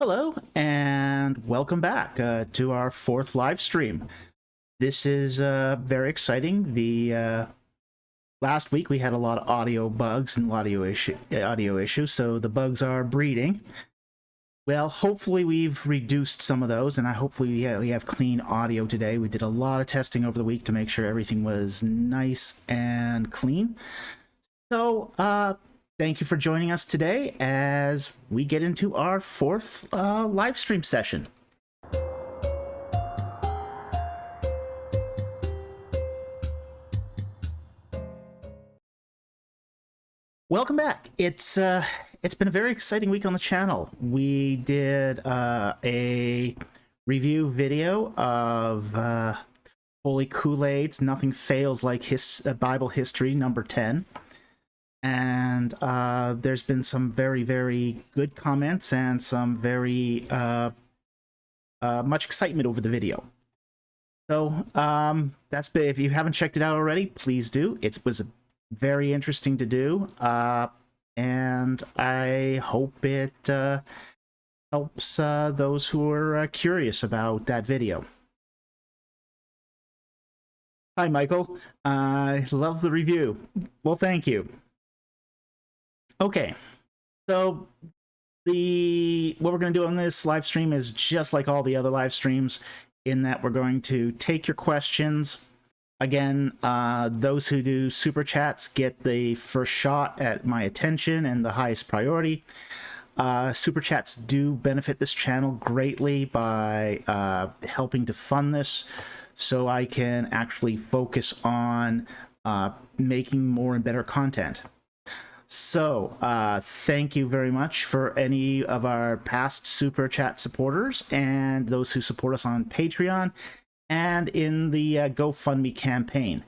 Hello, and welcome back to our fourth live stream. This is very exciting. The last week we had a lot of audio bugs and audio issues, so the bugs are breeding. Well, hopefully we've reduced some of those, and hopefully we have clean audio today. We did a lot of testing over the week to make sure everything was nice and clean. So, thank you for joining us today as we get into our fourth live stream session. Welcome back. It's been a very exciting week on the channel. We did a review video of Holy Kool-Aid's Nothing Fails Like Bible History number 10. And there's been some very, very good comments and some very much excitement over the video. So that's been, if you haven't checked it out already, please do. It was very interesting to do, and I hope it helps those who are curious about that video. Hi, Michael. I love the review. Well, thank you. Okay, so what we're going to do on this live stream is just like all the other live streams, in that we're going to take your questions. Again, those who do super chats get the first shot at my attention and the highest priority. Super chats do benefit this channel greatly by helping to fund this, so I can actually focus on making more and better content. So, thank you very much for any of our past Super Chat supporters and those who support us on Patreon and in the GoFundMe campaign.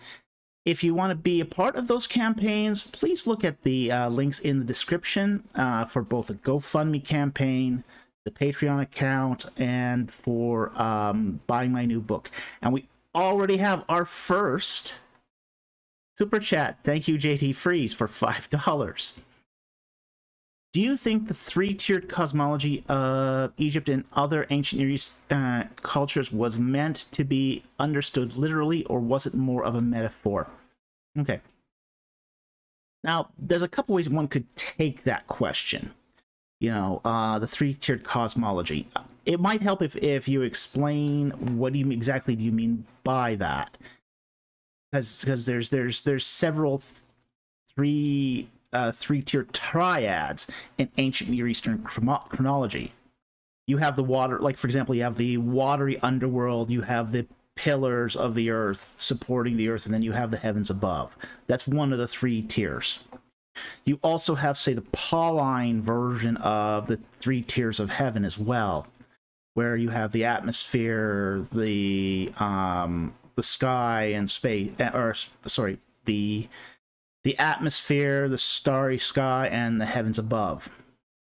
If you want to be a part of those campaigns, please look at the links in the description for both the GoFundMe campaign, the Patreon account, and for buying my new book. And we already have our first Super Chat. Thank you, JT Freeze, for $5. Do you think the three-tiered cosmology of Egypt and other ancient Near East cultures was meant to be understood literally, or was it more of a metaphor? Okay. Now, there's a couple ways one could take that question. You know, the three-tiered cosmology. It might help if you explain what exactly do you mean by that. Because there's several three-tier triads in ancient Near Eastern chronology. You have the water, like for example, you have the watery underworld, you have the pillars of the earth supporting the earth, and then you have the heavens above. That's one of the three tiers. You also have, say, the Pauline version of the three tiers of heaven as well, where you have the atmosphere, the sky and space, or sorry, the atmosphere, the starry sky, and the heavens above.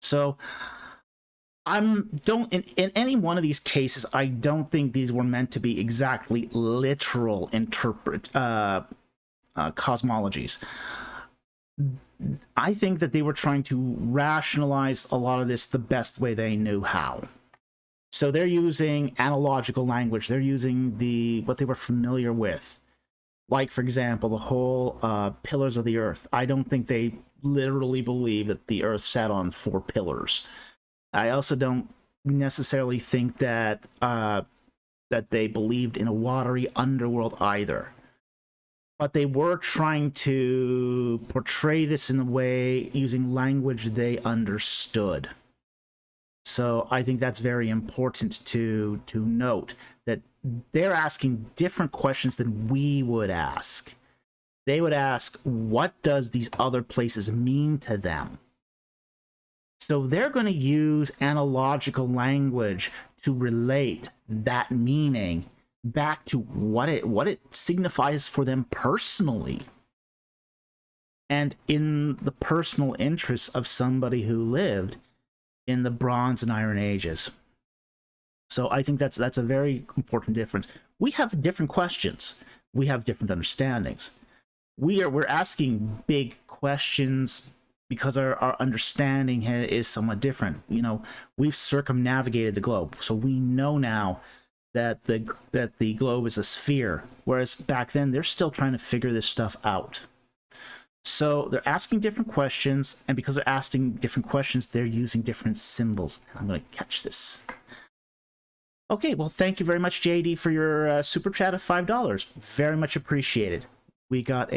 So in any one of these cases, I don't think these were meant to be exactly literal cosmologies. I think that they were trying to rationalize a lot of this the best way they knew how. So they're using analogical language. They're using what they were familiar with. Like, for example, the whole pillars of the earth. I don't think they literally believe that the earth sat on 4 pillars. I also don't necessarily think that that they believed in a watery underworld either. But they were trying to portray this in a way using language they understood. So I think that's very important to note, that they're asking different questions than we would ask. They would ask, what does these other places mean to them? So they're going to use analogical language to relate that meaning back to what it signifies for them personally, and in the personal interests of somebody who lived in the Bronze and Iron Ages. So I think that's a very important difference. We have different questions. We have different understandings. We're asking big questions because our understanding is somewhat different. You know, we've circumnavigated the globe, so we know now that the globe is a sphere, whereas back then they're still trying to figure this stuff out. So they're asking different questions, and because they're asking different questions, they're using different symbols. I'm going to catch this. Okay, well, thank you very much, JD, for your super chat of $5. Very much appreciated. We got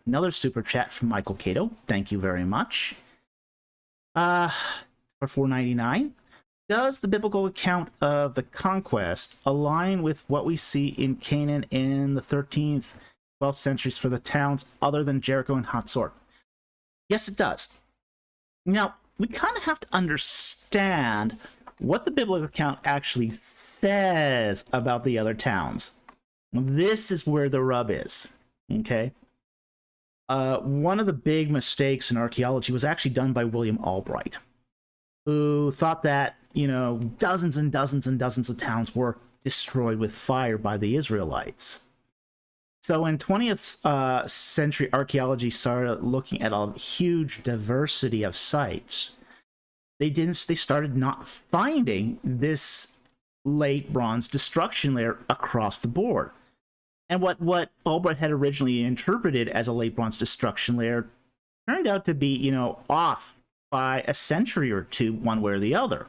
another super chat from Michael Cato. Thank you very much. For $4.99. Does the biblical account of the conquest align with what we see in Canaan in the 13th, 12th centuries for the towns other than Jericho and Hyksos? Yes, it does. Now, we kind of have to understand what the biblical account actually says about the other towns. This is where the rub is, okay? One of the big mistakes in archaeology was actually done by William Albright, who thought that, you know, dozens and dozens and dozens of towns were destroyed with fire by the Israelites. So when 20th century archaeology started looking at a huge diversity of sites, they started not finding this late bronze destruction layer across the board. And what Albright had originally interpreted as a late bronze destruction layer turned out to be, you know, off by a century or two, one way or the other.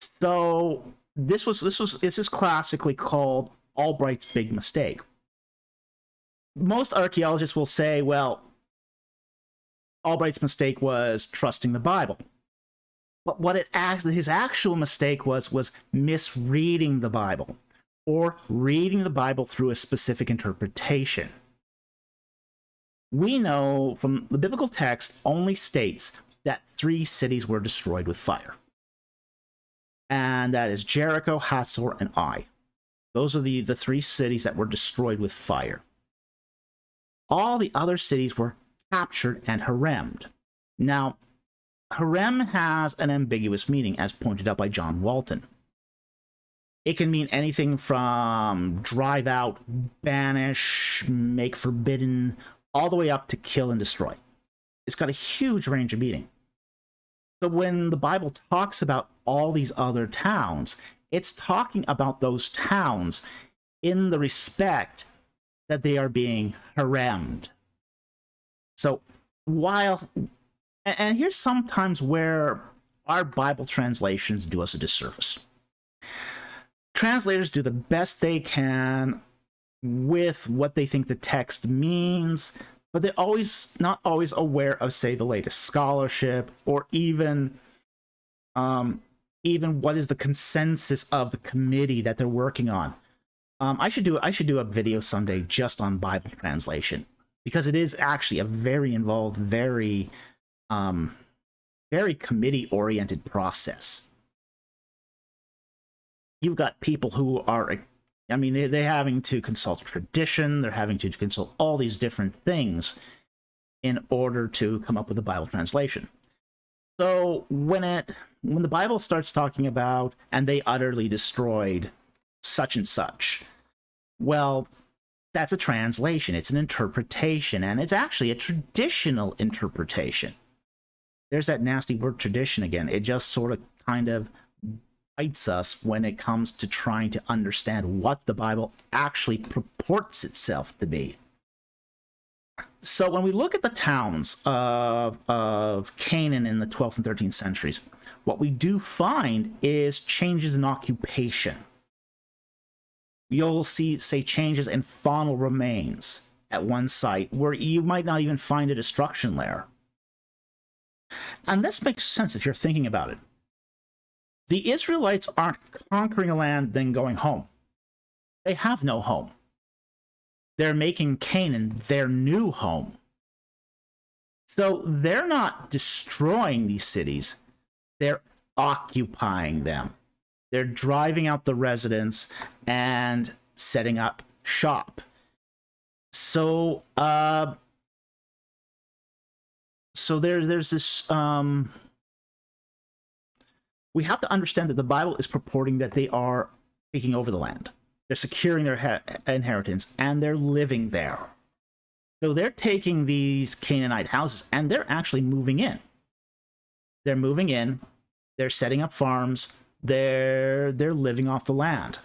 So this is classically called Albright's big mistake. Most archaeologists will say, well, Albright's mistake was trusting the Bible. But what his actual mistake was misreading the Bible, or reading the Bible through a specific interpretation. We know from the biblical text only states that 3 cities were destroyed with fire. And that is Jericho, Hyksos, and Ai. Those are the 3 cities that were destroyed with fire. All the other cities were captured and haremed. Now, harem has an ambiguous meaning, as pointed out by John Walton. It can mean anything from drive out, banish, make forbidden, all the way up to kill and destroy. It's got a huge range of meaning. So when the Bible talks about all these other towns, it's talking about those towns in the respect that they are being haremed. So while, and here's sometimes where our Bible translations do us a disservice. Translators do the best they can with what they think the text means, but they're not always aware of, say, the latest scholarship, or even what is the consensus of the committee that they're working on. I should do a video someday just on Bible translation, because it is actually a very involved, very committee-oriented process. You've got people who are, I mean, they're having to consult tradition, they're having to consult all these different things in order to come up with a Bible translation. So when the Bible starts talking about, and they utterly destroyed such and such, well, that's a translation, it's an interpretation, and it's actually a traditional interpretation. There's that nasty word tradition again. It just sort of kind of bites us when it comes to trying to understand what the Bible actually purports itself to be. So when we look at the towns of Canaan in the 12th and 13th centuries, what we do find is changes in occupation. You'll see, say, changes in faunal remains at one site where you might not even find a destruction layer. And this makes sense if you're thinking about it. The Israelites aren't conquering a land, then going home. They have no home. They're making Canaan their new home. So they're not destroying these cities. They're occupying them. They're driving out the residents and setting up shop. So, there's this. We have to understand that the Bible is purporting that they are taking over the land. They're securing their inheritance, and they're living there. So they're taking these Canaanite houses and they're actually moving in. They're moving in. They're setting up farms. They're living off the land.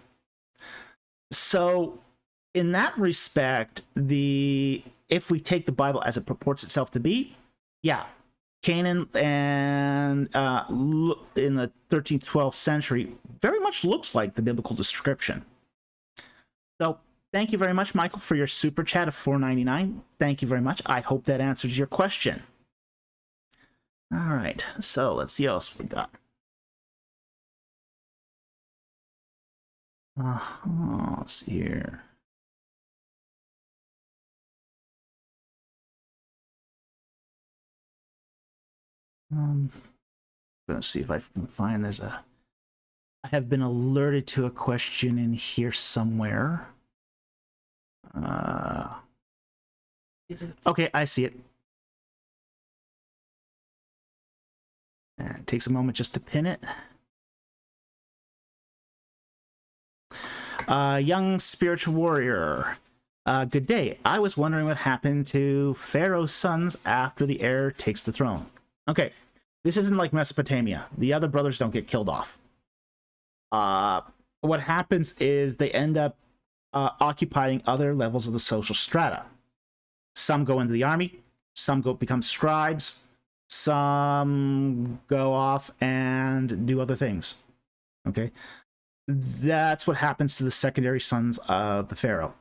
So in that respect, if we take the Bible as it purports itself to be, yeah, Canaan and in the 13th, 12th century very much looks like the biblical description. So thank you very much, Michael, for your super chat of $4.99. Thank you very much. I hope that answers your question. All right, so let's see what else we got. Let's see here. I'm gonna see if I can find I have been alerted to a question in here somewhere. Okay, I see it. And it takes a moment just to pin it. Young spiritual warrior. Good day. I was wondering what happened to Pharaoh's sons after the heir takes the throne. Okay, this isn't like Mesopotamia. The other brothers don't get killed off. What happens is they end up occupying other levels of the social strata. Some go into the army, some become scribes, some go off and do other things. Okay, that's what happens to the secondary sons of the pharaoh,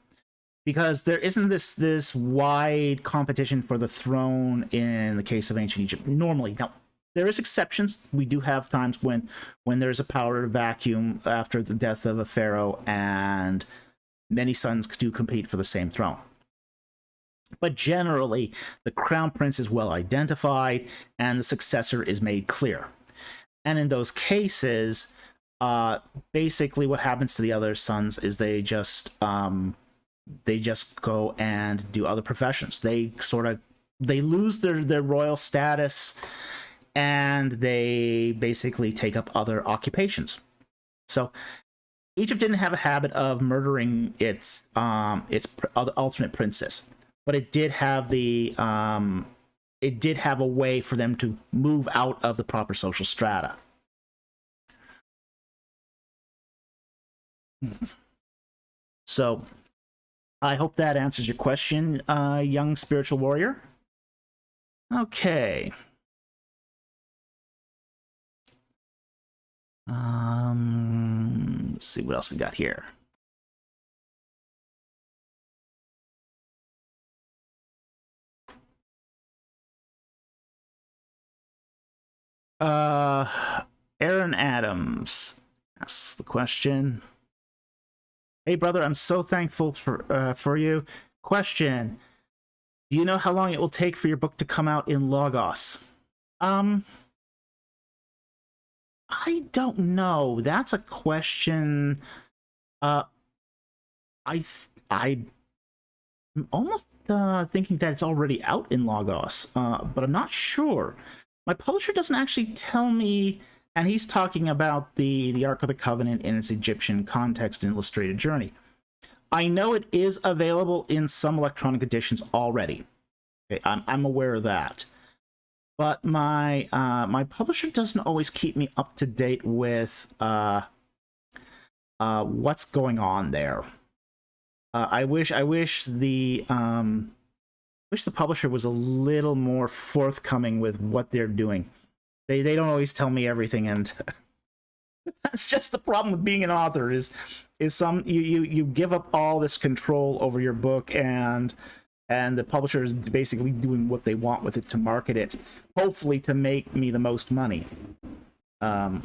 because there isn't this wide competition for the throne in the case of ancient Egypt normally. Now there is exceptions. We do have times when there's a power vacuum after the death of a pharaoh and many sons do compete for the same throne. But generally, the crown prince is well identified and the successor is made clear. And in those cases, basically what happens to the other sons is they just go and do other professions. They lose their royal status and they basically take up other occupations. So Egypt didn't have a habit of murdering its alternate princes, but it did have a way for them to move out of the proper social strata. So I hope that answers your question, young spiritual warrior. Okay. Let's see what else we got here. Aaron Adams asks the question. Hey brother, I'm so thankful for you. Question: do you know how long it will take for your book to come out in Logos? I don't know. That's a question. I'm almost thinking that it's already out in Logos, but I'm not sure. My publisher doesn't actually tell me, and he's talking about the Ark of the Covenant in its Egyptian context and illustrated journey. I know it is available in some electronic editions already. Okay, I'm aware of that. But my publisher doesn't always keep me up to date with what's going on there. I wish the publisher was a little more forthcoming with what they're doing. They don't always tell me everything, and that's just the problem with being an author. Is you give up all this control over your book, and the publisher is basically doing what they want with it to market it, hopefully to make me the most money. I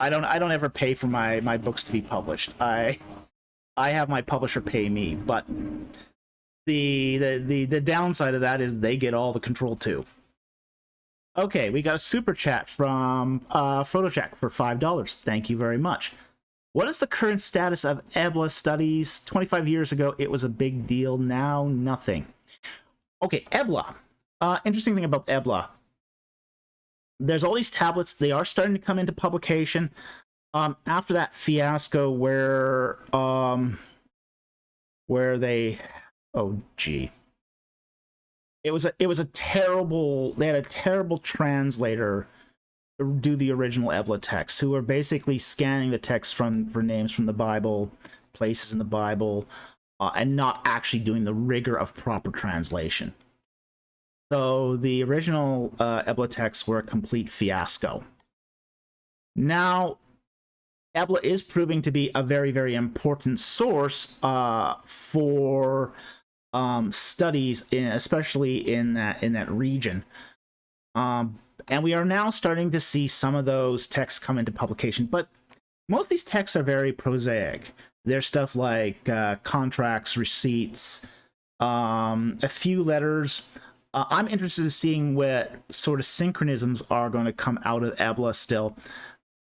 don't ever pay for my books to be published. I have my publisher pay me, but the downside of that is they get all the control too. Okay, we got a super chat from Photojack for $5. Thank you very much. What is the current status of Ebla studies? 25 years ago, it was a big deal. Now, nothing. Okay, Ebla. Interesting thing about Ebla. There's all these tablets. They are starting to come into publication. After that fiasco where they... Oh, gee. it was a terrible. They had a terrible translator do the original Ebla text, who were basically scanning the text for names from the Bible, places in the Bible, and not actually doing the rigor of proper translation. So the original Ebla texts were a complete fiasco. Now, Ebla is proving to be a very, very important source for studies, especially in that region. And we are now starting to see some of those texts come into publication, but most of these texts are very prosaic. There's stuff like contracts, receipts, a few letters. I'm interested in seeing what sort of synchronisms are going to come out of Ebla still.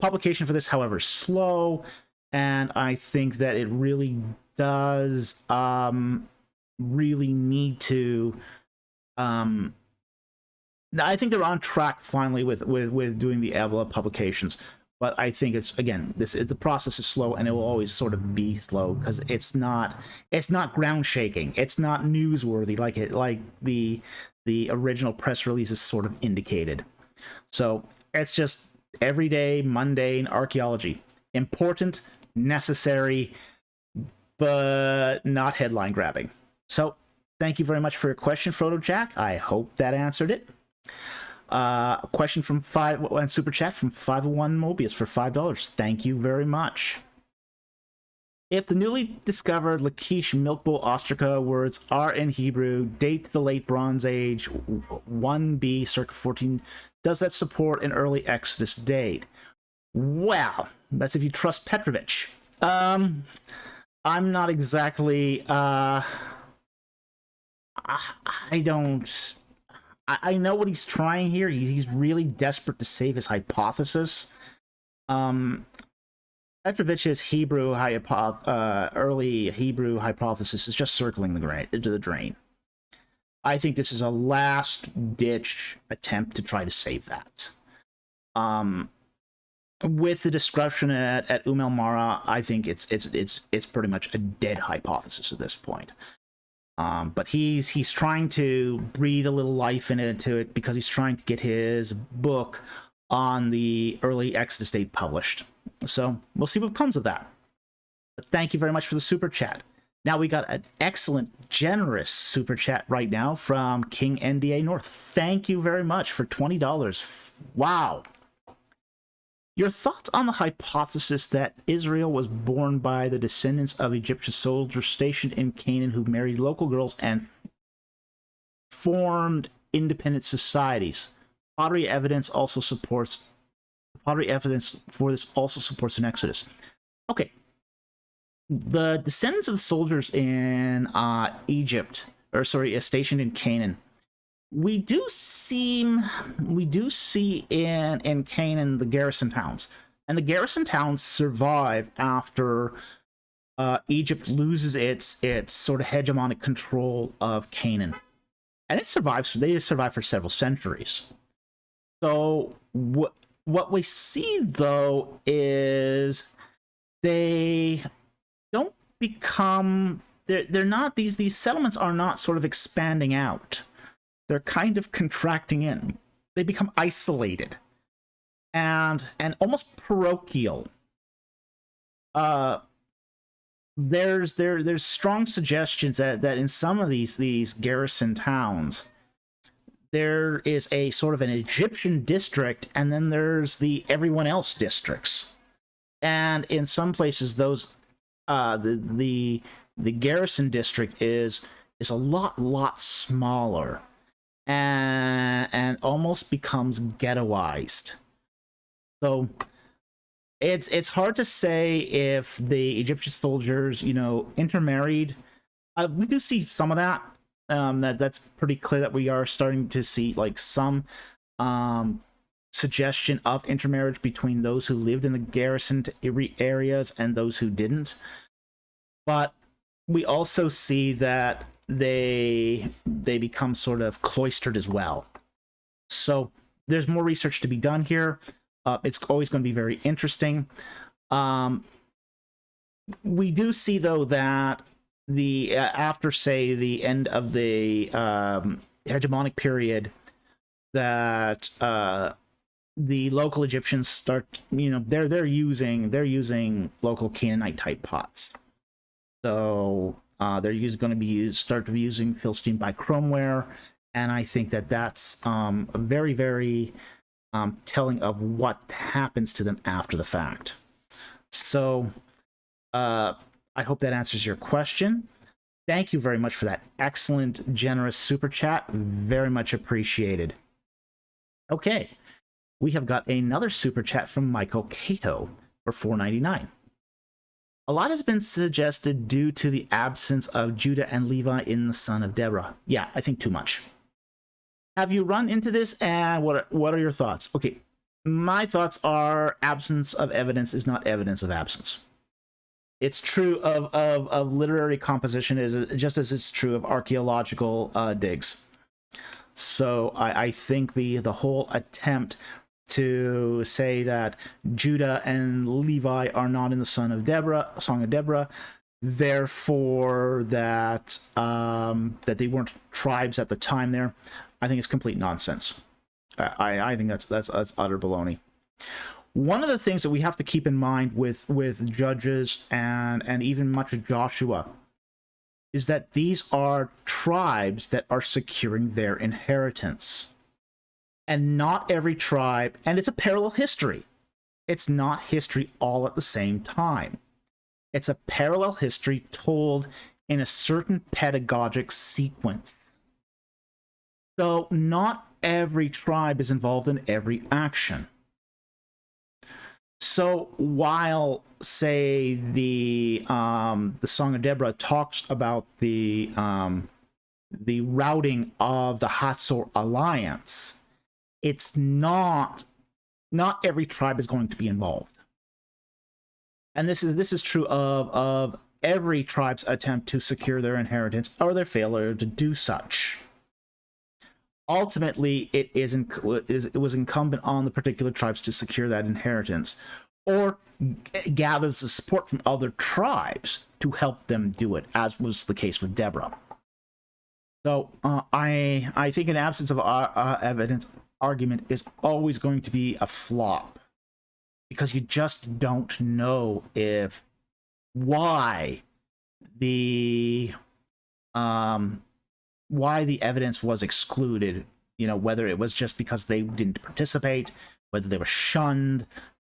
Publication for this, however, is slow, and I think that it really does really need to. I think they're on track finally with doing the Ebla publications, but I think the process is slow, and it will always sort of be slow because it's not ground shaking, it's not newsworthy like the original press releases sort of indicated. So it's just everyday mundane archaeology, important, necessary, but not headline grabbing. So thank you very much for your question, Frodo Jack. I hope that answered it. A question from Super Chat from 501 Mobius for $5. Thank you very much. If the newly discovered Lachish milk bowl ostraca words are in Hebrew, date to the late Bronze Age 1B circa 14, does that support an early Exodus date? Well, that's if you trust Petrovich. I'm not exactly I don't. I know what he's trying here. He's really desperate to save his hypothesis. Petrovich's early Hebrew hypothesis is just circling into the drain. I think this is a last-ditch attempt to try to save that. With the description at El Mara, I think it's pretty much a dead hypothesis at this point. But he's trying to breathe a little life into it because he's trying to get his book on the early Exodus date published. So we'll see what comes of that. But thank you very much for the super chat. Now we got an excellent, generous super chat right now from King NDA North. Thank you very much for $20. Wow. Your thoughts on the hypothesis that Israel was born by the descendants of Egyptian soldiers stationed in Canaan who married local girls and formed independent societies? Pottery evidence for this also supports an Exodus. Okay. The descendants of the soldiers in Egypt, stationed in Canaan, we do see in Canaan the garrison towns, and the garrison towns survive after Egypt loses its sort of hegemonic control of Canaan, and they survive for several centuries. So what we see though is they don't become they're not these settlements are not sort of expanding out. They're kind of contracting in. They become isolated and almost parochial. There's strong suggestions that in some of these garrison towns there is a sort of an Egyptian district, and then there's the everyone else districts. And in some places those the garrison district is a lot smaller. And almost becomes ghettoized. So it's hard to say if the Egyptian soldiers, intermarried. We do see some of that. That's pretty clear that we are starting to see like some suggestion of intermarriage between those who lived in the garrisoned areas and those who didn't. But we also see that they become sort of cloistered as well. So there's more research to be done here. It's always going to be very interesting. We do see though that after say the end of the hegemonic period that the local Egyptians start, they're using local Canaanite type pots. So they're going to be start to be using Philistine bichromeware, and I think that that's very, very telling of what happens to them after the fact. So I hope that answers your question. Thank you very much for that excellent, generous super chat. Very much appreciated. Okay, we have got another super chat from Michael Cato for $4.99. A lot has been suggested due to the absence of Judah and Levi in the son of Deborah. Yeah, I think too much. Have you run into this, and what are your thoughts? Okay, my thoughts are absence of evidence is not evidence of absence. It's true of literary composition just as it's true of archaeological digs. So I think the whole attempt to say that Judah and Levi are not in the Song of Deborah, therefore that that they weren't tribes at the time there, I think it's complete nonsense. I think that's utter baloney. One of the things that we have to keep in mind with Judges and even much of Joshua is that these are tribes that are securing their inheritance. And not every tribe, and it's a parallel history. It's not history all at the same time. It's a parallel history told in a certain pedagogic sequence. So not every tribe is involved in every action. So while, say, the Song of Deborah talks about the routing of the Hyksos alliance, it's not every tribe is going to be involved, and this is true of every tribe's attempt to secure their inheritance or their failure to do such. Ultimately, it was incumbent on the particular tribes to secure that inheritance, or gather the support from other tribes to help them do it, as was the case with Deborah. So I think an absence of evidence argument is always going to be a flop, because you just don't know why the evidence was excluded, whether it was just because they didn't participate, whether they were shunned.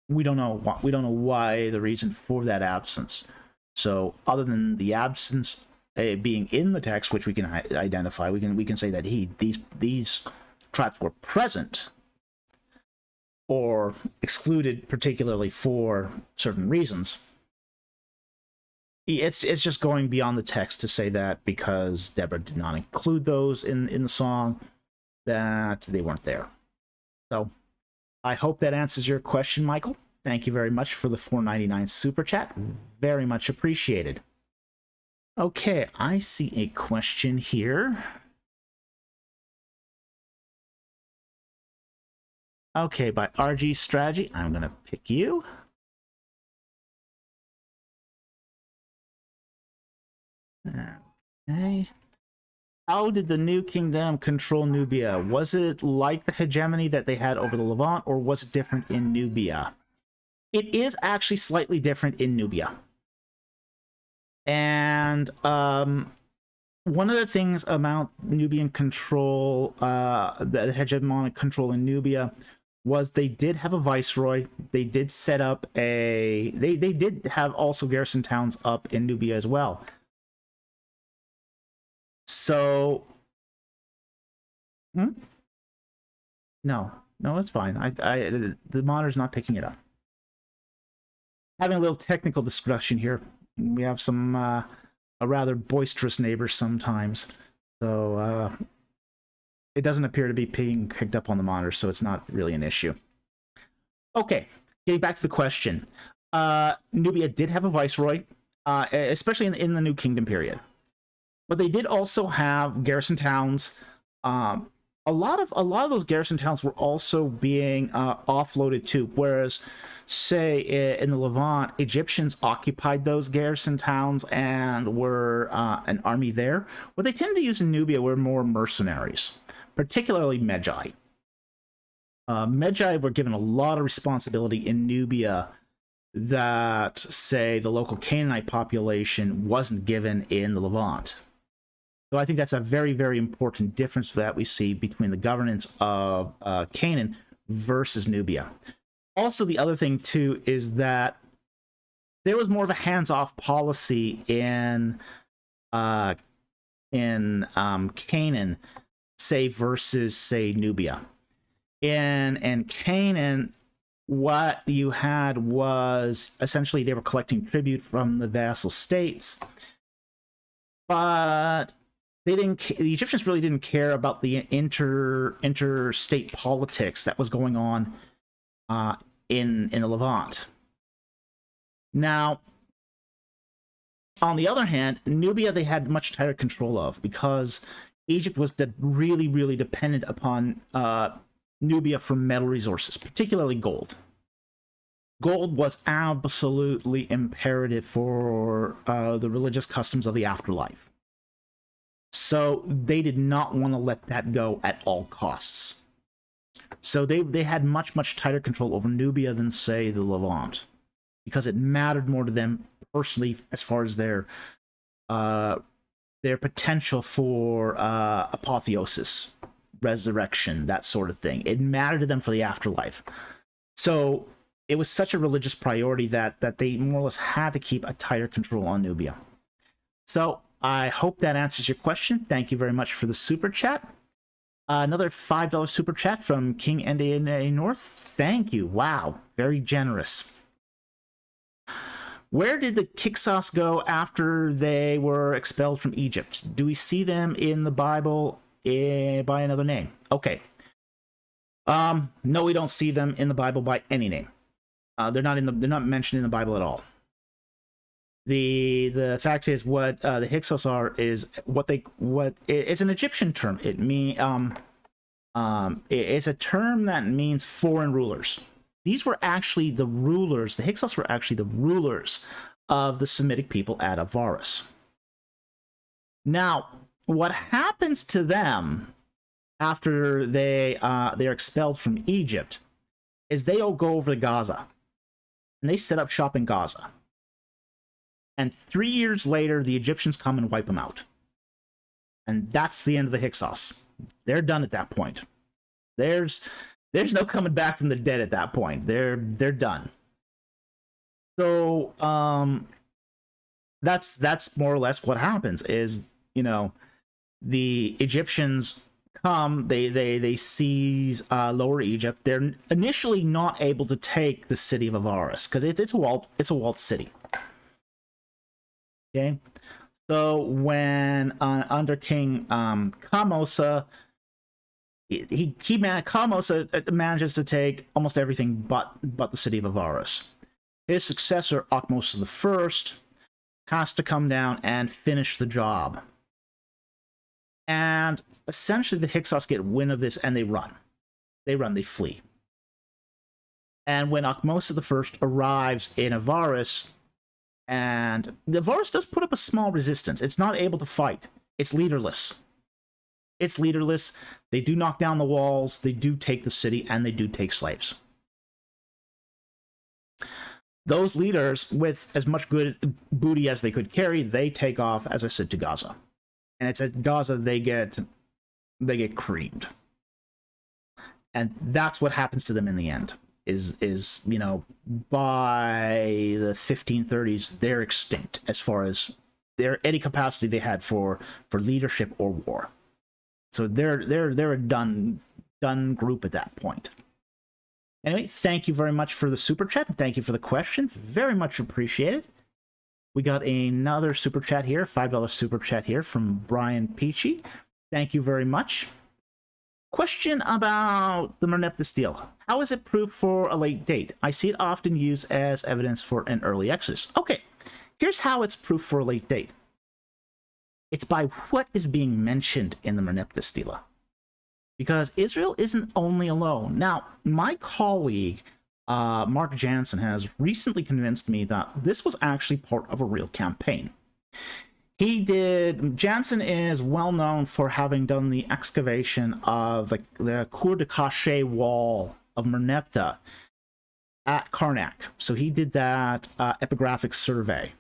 We don't know why the reason for that absence. So other than the absence being in the text, which we can identify, we can say that these tribes were present or excluded particularly for certain reasons. It's just going beyond the text to say that because Deborah did not include those in the song, that they weren't there. So I hope that answers your question, Michael. Thank you very much for the $4.99 super chat. Very much appreciated. Okay, I see a question here. Okay, by RG Strategy, I'm going to pick you. Okay. How did the New Kingdom control Nubia? Was it like the hegemony that they had over the Levant, or was it different in Nubia? It is actually slightly different in Nubia. And one of the things about Nubian control, the hegemonic control in Nubia, was they did have a viceroy. They did set up they did have also garrison towns up in Nubia as well. So, no, it's fine. The monitor's not picking it up. Having a little technical discussion here. We have some a rather boisterous neighbors sometimes, so it doesn't appear to be being picked up on the monitor, so it's not really an issue. Okay, getting back to the question. Nubia did have a viceroy, especially in the New Kingdom period. But they did also have garrison towns. A lot of those garrison towns were also being offloaded too. Whereas, say in the Levant, Egyptians occupied those garrison towns and were an army there. What they tended to use in Nubia were more mercenaries. particularly Magi. Magi were given a lot of responsibility in Nubia that, say, the local Canaanite population wasn't given in the Levant. So I think that's a very, very important difference that we see between the governance of Canaan versus Nubia. Also, the other thing, too, is that there was more of a hands-off policy in Canaan, say, versus, say, Nubia. In Canaan, what you had was essentially they were collecting tribute from the vassal states, but they didn't. The Egyptians really didn't care about the interstate politics that was going on in the Levant. Now, on the other hand, Nubia they had much tighter control of, because Egypt was really, really dependent upon Nubia for metal resources, particularly gold. Gold was absolutely imperative for the religious customs of the afterlife. So they did not want to let that go at all costs. So they had much, much tighter control over Nubia than, say, the Levant, because it mattered more to them personally as far as their potential for apotheosis, resurrection, that sort of thing. It mattered to them for the afterlife. So it was such a religious priority that they more or less had to keep a tighter control on Nubia. So I hope that answers your question. Thank you very much for the super chat. Another $5 super chat from King NDA North. Thank you. Wow, very generous. Where did the Hyksos go after they were expelled from Egypt? Do we see them in the Bible by another name? Okay. No, we don't see them in the Bible by any name. They're not mentioned in the Bible at all. The fact is, what the Hyksos are is it's an Egyptian term. It's a term that means foreign rulers. These were actually the rulers. The Hyksos were actually the rulers of the Semitic people at Avaris. Now, what happens to them after they're expelled from Egypt is they all go over to Gaza, and they set up shop in Gaza. And 3 years later, the Egyptians come and wipe them out. And that's the end of the Hyksos. They're done at that point. There's no coming back from the dead at that point. They're done. So that's more or less what happens. Is, the Egyptians come, they seize Lower Egypt. They're initially not able to take the city of Avaris because it's a walled city. Okay, so when under King Kamosa, Kamosa manages to take almost everything but the city of Avaris. His successor, Akhmosa I, has to come down and finish the job. And essentially, the Hyksos get wind of this and they run. They flee. And when Akhmosa I arrives in Avaris, and the Avaris does put up a small resistance. It's not able to fight. It's leaderless. They do knock down the walls, they do take the city, and they do take slaves. Those leaders, with as much good booty as they could carry, they take off, as I said, to Gaza. And it's at Gaza they get creamed. And that's what happens to them in the end. Is by the 1530s, they're extinct as far as any capacity they had for leadership or war. So they're a done group at that point. Anyway, thank you very much for the super chat, and thank you for the question. Very much appreciated. We got another super chat here, $5 super chat here from Brian Peachy. Thank you very much. Question about the Merneptah Stele. How is it proof for a late date? I see it often used as evidence for an early Exodus. Okay, here's how it's proof for a late date. It's by what is being mentioned in the Merneptah Stele. Because Israel isn't only alone. Now, my colleague, Mark Jansen, has recently convinced me that this was actually part of a real campaign. Jansen is well known for having done the excavation of the Cour de Cachet wall of Merneptah at Karnak. So he did that epigraphic survey.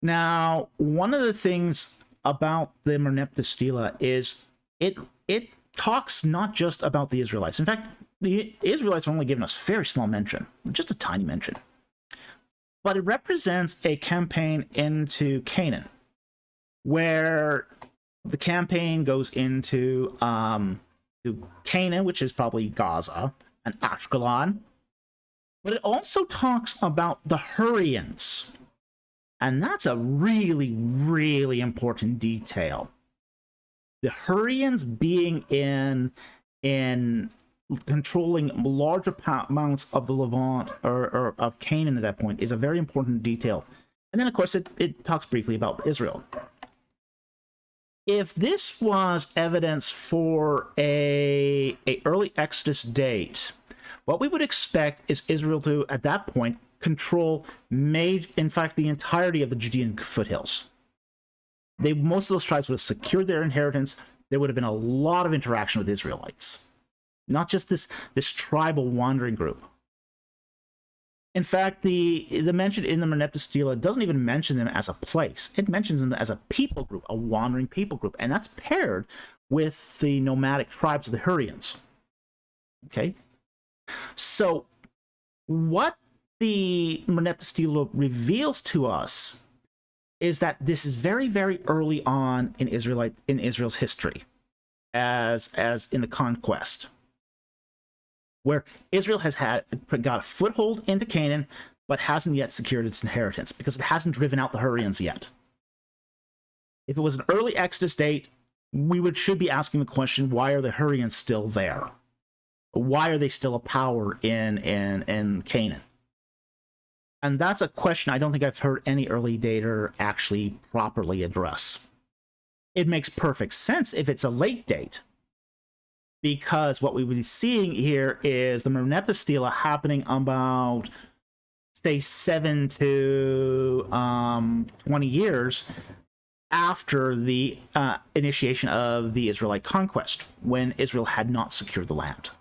Now, one of the things about the Merneptah Stele is it talks not just about the Israelites. In fact, the Israelites are only given us very small mention, just a tiny mention. But it represents a campaign into Canaan, where the campaign goes into to Canaan, which is probably Gaza, and Ashkelon. But it also talks about the Hurrians. And that's a really, really important detail. The Hurrians being in controlling larger amounts of the Levant or of Canaan at that point is a very important detail. And then, of course, it talks briefly about Israel. If this was evidence for a early Exodus date, what we would expect is Israel to, at that point, control, in fact, the entirety of the Judean foothills. Most of those tribes would have secured their inheritance. There would have been a lot of interaction with Israelites, not just this tribal wandering group. In fact, the mention in the Merneptah Stele doesn't even mention them as a place. It mentions them as a people group, a wandering people group, and that's paired with the nomadic tribes of the Hurrians. Okay? So, what the Merneptah Stele reveals to us is that this is very, very early on in Israel's history, as in the conquest, where Israel has got a foothold into Canaan, but hasn't yet secured its inheritance because it hasn't driven out the Hurrians yet. If it was an early Exodus date, we should be asking the question: why are the Hurrians still there? Why are they still a power in Canaan? And that's a question I don't think I've heard any early dater actually properly address. It makes perfect sense if it's a late date, because what we would be seeing here is the Merneptah Stele happening about, say, 7 to 20 years after the initiation of the Israelite conquest, when Israel had not secured the land.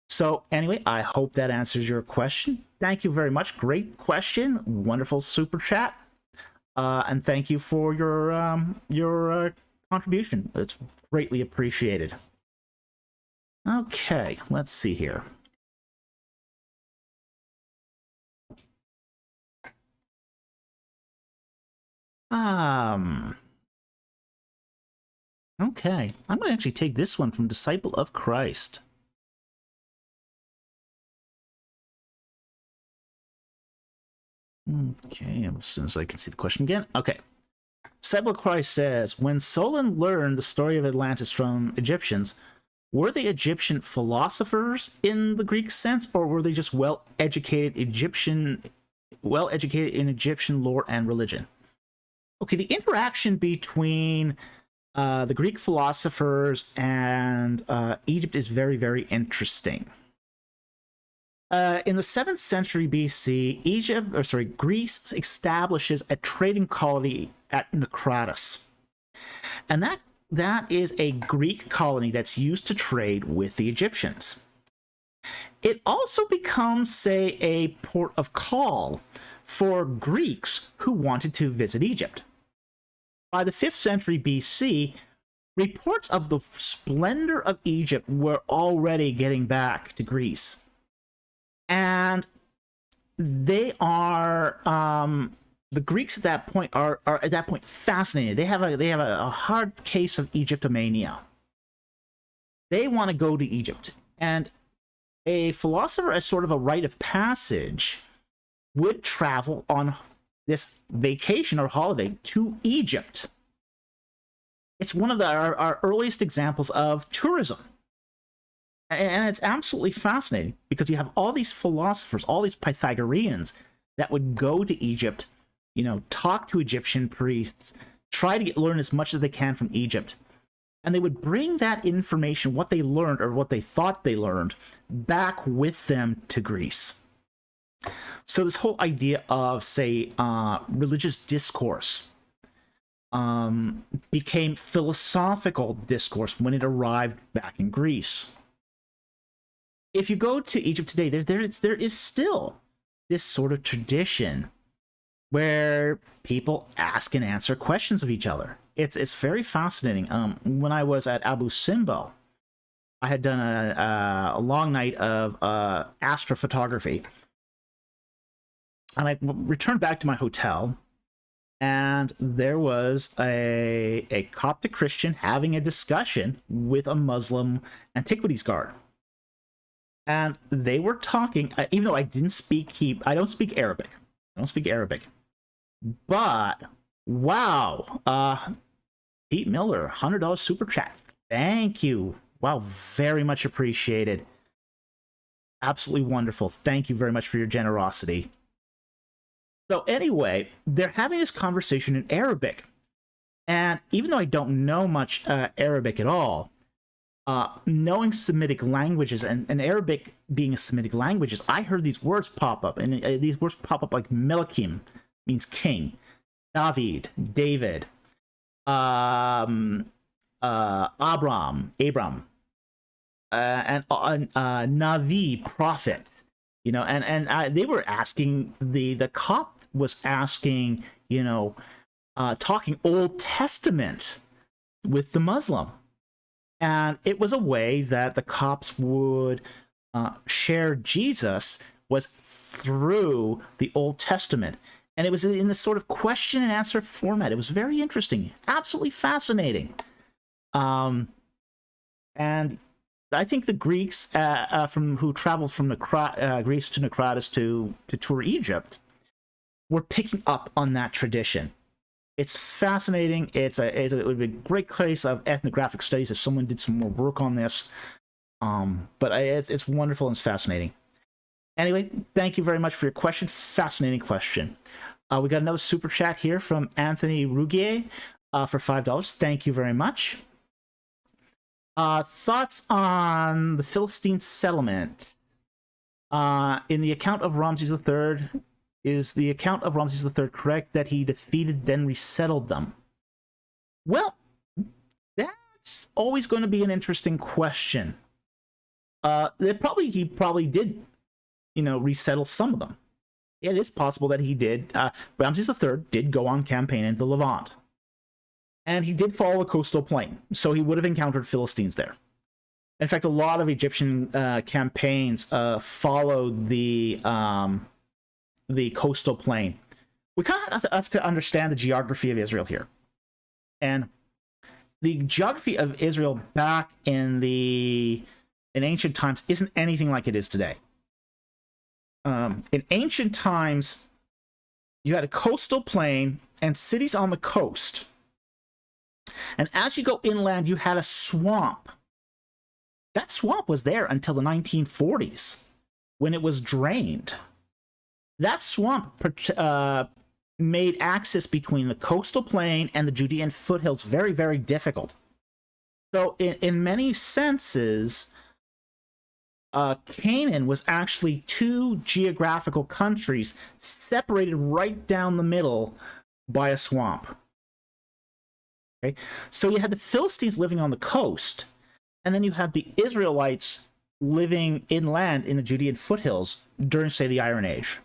So anyway, I hope that answers your question. Thank you very much. Great question. Wonderful super chat. And thank you for your contribution. It's greatly appreciated. Okay, let's see here. Okay, I'm going to actually take this one from Disciple of Christ. Okay, as soon as I can see the question again. Okay. Disciple of Christ says, when Solon learned the story of Atlantis from Egyptians, were they Egyptian philosophers in the Greek sense, or were they just well-educated in Egyptian lore and religion? Okay, the interaction between the Greek philosophers and Egypt is very, very interesting. In the 7th century BC, Greece establishes a trading colony at Naucratis. And that is a Greek colony that's used to trade with the Egyptians. It also becomes, say, a port of call for Greeks who wanted to visit Egypt. By the 5th century BC, reports of the splendor of Egypt were already getting back to Greece. And they are the Greeks at that point are at that point fascinated. They have a hard case of Egyptomania. They want to go to Egypt, and a philosopher, as sort of a rite of passage, would travel on this vacation or holiday to Egypt. It's one of our earliest examples of tourism. And it's absolutely fascinating because you have all these philosophers, all these Pythagoreans that would go to Egypt, talk to Egyptian priests, try to learn as much as they can from Egypt. And they would bring that information, what they learned or what they thought they learned, back with them to Greece. So this whole idea of, say, religious discourse became philosophical discourse when it arrived back in Greece. If you go to Egypt today, there is still this sort of tradition where people ask and answer questions of each other. It's very fascinating. When I was at Abu Simbel, I had done a long night of astrophotography, and I returned back to my hotel, and there was a Coptic Christian having a discussion with a Muslim antiquities guard. And they were talking, even though I don't speak Arabic. I don't speak Arabic. But, wow. Pete Miller, $100 super chat. Thank you. Wow, very much appreciated. Absolutely wonderful. Thank you very much for your generosity. So anyway, they're having this conversation in Arabic. And even though I don't know much Arabic at all, knowing Semitic languages and Arabic being a Semitic language, I heard these words pop up, and these words pop up like Melakim means king, David, Abram, and Navi, prophet. And they were asking, the Copt was asking, talking Old Testament with the Muslim. And it was a way that the Copts would share Jesus was through the Old Testament. And it was in this sort of question and answer format. It was very interesting, absolutely fascinating. And I think the Greeks who traveled from Greece to Naucratis to tour Egypt were picking up on that tradition. It's fascinating. It would be a great case of ethnographic studies if someone did some more work on this. But it's wonderful and it's fascinating. Anyway, thank you very much for your question. Fascinating question. We got another super chat here from Anthony Rougier for $5. Thank you very much. Thoughts on the Philistine settlement? In the account of Ramses III, is the account of Ramses III correct that he defeated then resettled them? Well, that's always going to be an interesting question. He probably did, resettle some of them. It is possible that he did. Ramses III did go on campaign into the Levant. And he did follow a coastal plain, so he would have encountered Philistines there. In fact, a lot of Egyptian campaigns followed the coastal plain. We kind of have to understand the geography of Israel here. And the geography of Israel back in ancient times isn't anything like it is today. In ancient times, you had a coastal plain and cities on the coast. And as you go inland, you had a swamp. That swamp was there until the 1940s, when it was drained. That swamp made access between the coastal plain and the Judean foothills very, very difficult. So in many senses, Canaan was actually two geographical countries separated right down the middle by a swamp. Okay? So you had the Philistines living on the coast, and then you had the Israelites living inland in the Judean foothills during, say, the Iron Age.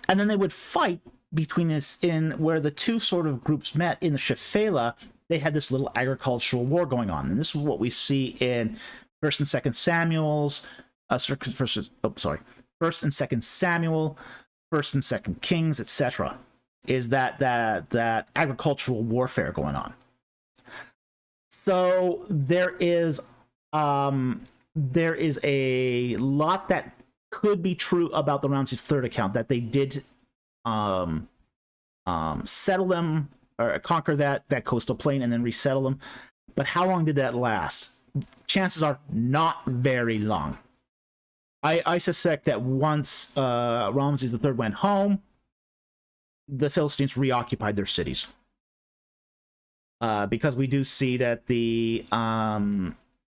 And then they would fight between this, in where the two sort of groups met in the Shephelah. They had this little agricultural war going on, and this is what we see in First and Second Samuel, First and Second Samuel, First and Second Kings, etc. Is that agricultural warfare going on? So there is a lot that could be true about the Ramses III account, that they did settle them or conquer that coastal plain and then resettle them. But how long did that last? Chances are not very long. I suspect that once Ramses III went home, the Philistines reoccupied their cities. Because we do see that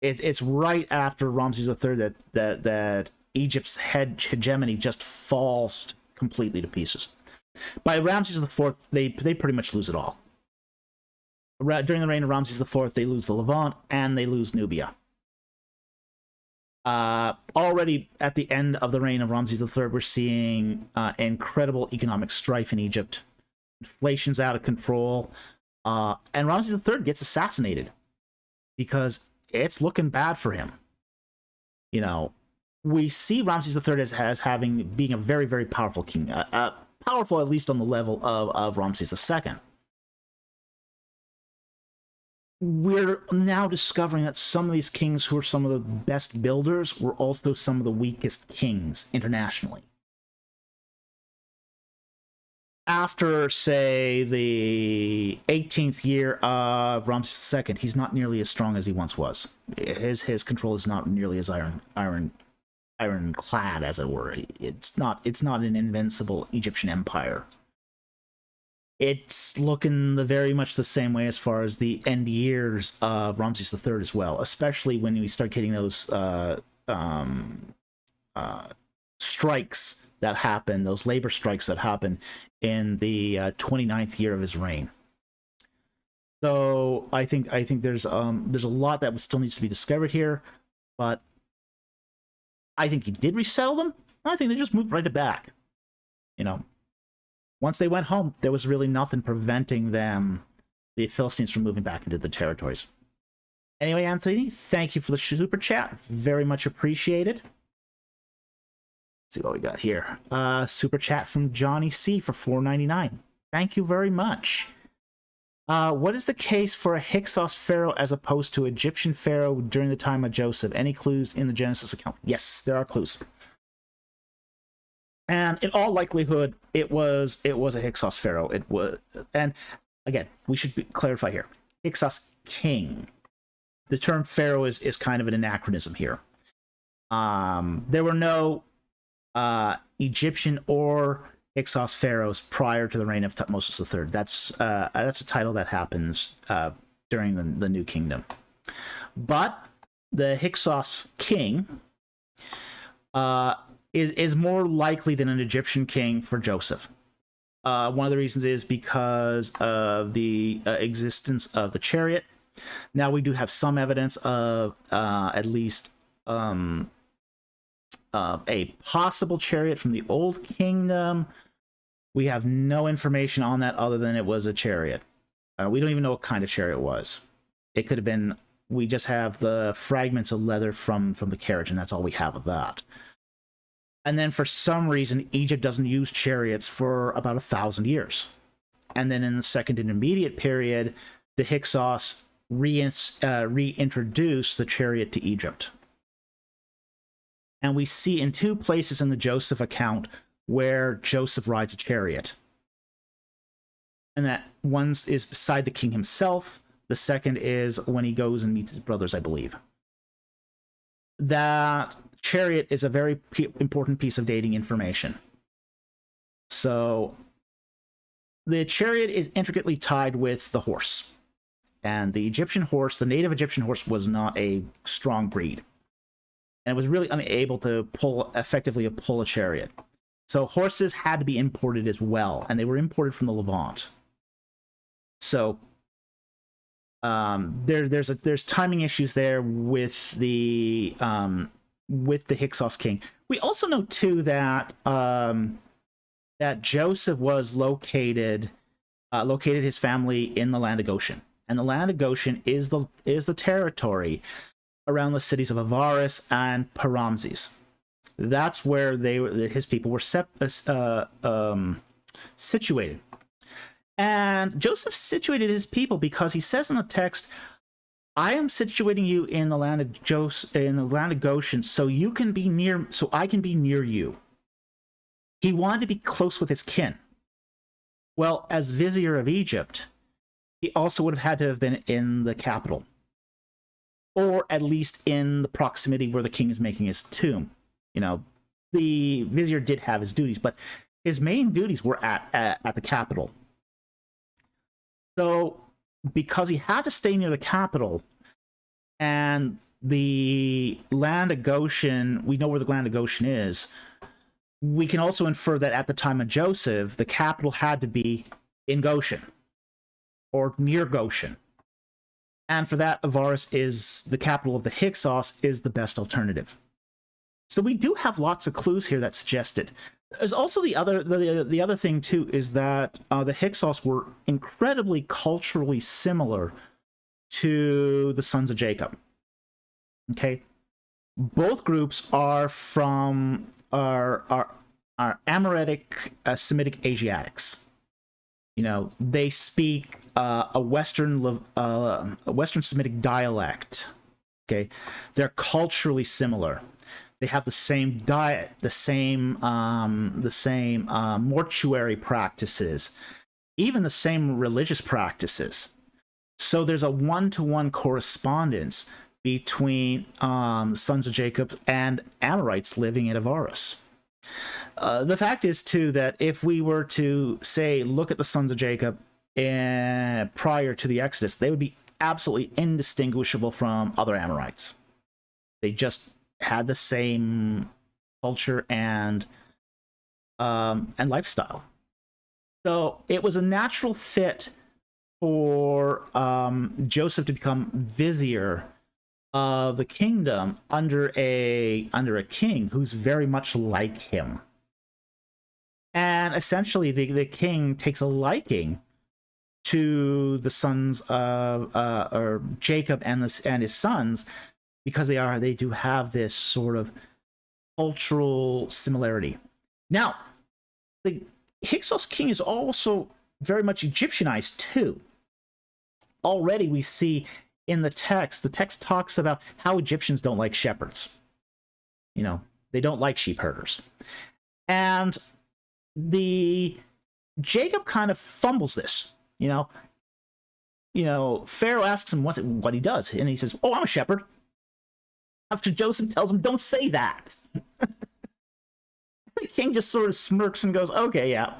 it's right after Ramses III that Egypt's hegemony just falls completely to pieces. By Ramses IV, they pretty much lose it all. During the reign of Ramses IV, they lose the Levant and they lose Nubia. Already at the end of the reign of Ramses III, we're seeing incredible economic strife in Egypt. Inflation's out of control. And Ramses III gets assassinated because it's looking bad for him. You know, we see Ramses III as being a very, very powerful king. Powerful at least on the level of Ramses II. We're now discovering that some of these kings who are some of the best builders were also some of the weakest kings internationally. After, say, the 18th year of Ramses II, he's not nearly as strong as he once was. His control is not nearly as ironclad, as it were. It's not an invincible Egyptian empire. It's looking very much the same way as far as the end years of Ramses III as well, especially when we start getting those strikes that happen, those labor strikes that happen in the 29th year of his reign. So I think there's a lot that still needs to be discovered here, but I think he did resettle them. I think they just moved right back. You know, once they went home, there was really nothing preventing them, the Philistines, from moving back into the territories. Anyway, Anthony, thank you for the super chat. Very much appreciated. Let's see what we got here. Super chat from Johnny C for $4.99. Thank you very much. What is the case for a Hyksos pharaoh as opposed to Egyptian pharaoh during the time of Joseph? Any clues in the Genesis account? Yes, there are clues. And in all likelihood, it was a Hyksos pharaoh. It was, and again, we should clarify here: Hyksos king. The term pharaoh is kind of an anachronism here. There were no Egyptian or Hyksos pharaohs prior to the reign of Thutmose III. That's a title that happens during the New Kingdom. But the Hyksos king is more likely than an Egyptian king for Joseph. One of the reasons is because of the existence of the chariot. Now we do have some evidence of at least a possible chariot from the Old Kingdom. We have no information on that other than it was a chariot. We don't even know what kind of chariot it was. It could have been, we just have the fragments of leather from the carriage, and that's all we have of that. And then for some reason, Egypt doesn't use chariots for about 1,000 years. And then in the Second Intermediate period, the Hyksos reintroduce the chariot to Egypt. And we see in two places in the Joseph account where Joseph rides a chariot. And that one is beside the king himself. The second is when he goes and meets his brothers, I believe. That chariot is a very important piece of dating information. So the chariot is intricately tied with the horse. And the Egyptian horse, the native Egyptian horse, was not a strong breed. And it was really unable to effectively pull a chariot. So horses had to be imported as well, and they were imported from the Levant. So there's timing issues there with the Hyksos king. We also know too that that Joseph was located his family in the land of Goshen, and the land of Goshen is the territory around the cities of Avaris and Paramses. That's where his people were situated. And Joseph situated his people because he says in the text, "I am situating you in the land of Goshen, so I can be near you." He wanted to be close with his kin. Well, as vizier of Egypt, he also would have had to have been in the capital, or at least in the proximity where the king is making his tomb. You know, the vizier did have his duties, but his main duties were at the capital. So, because he had to stay near the capital, and the land of Goshen, we know where the land of Goshen is. We can also infer that at the time of Joseph, the capital had to be in Goshen or near Goshen. And for that, Avaris is the capital of the Hyksos, is the best alternative. So we do have lots of clues here that suggest it. There's also the other thing too, is that the Hyksos were incredibly culturally similar to the sons of Jacob. Okay, both groups are from are Amoritic Semitic Asiatics. You know, they speak a Western Semitic dialect. Okay, they're culturally similar. They have the same diet, the same mortuary practices, even the same religious practices. So there's a one-to-one correspondence between sons of Jacob and Amorites living in Avaris. The fact is, too, that if we were to, say, look at the sons of Jacob prior to the Exodus, they would be absolutely indistinguishable from other Amorites. They just had the same culture and lifestyle. So it was a natural fit for Joseph to become vizier of the kingdom under a king who's very much like him. And essentially the king takes a liking to the sons of or Jacob and his sons, because they do have this sort of cultural similarity. Now, the Hyksos king is also very much Egyptianized too. Already we see in the text talks about how Egyptians don't like shepherds. You know, they don't like sheep herders. And Jacob kind of fumbles this, you know, Pharaoh asks him what he does, and he says, "Oh, I'm a shepherd." After Joseph tells him, "Don't say that." The king just sort of smirks and goes, "Okay, yeah,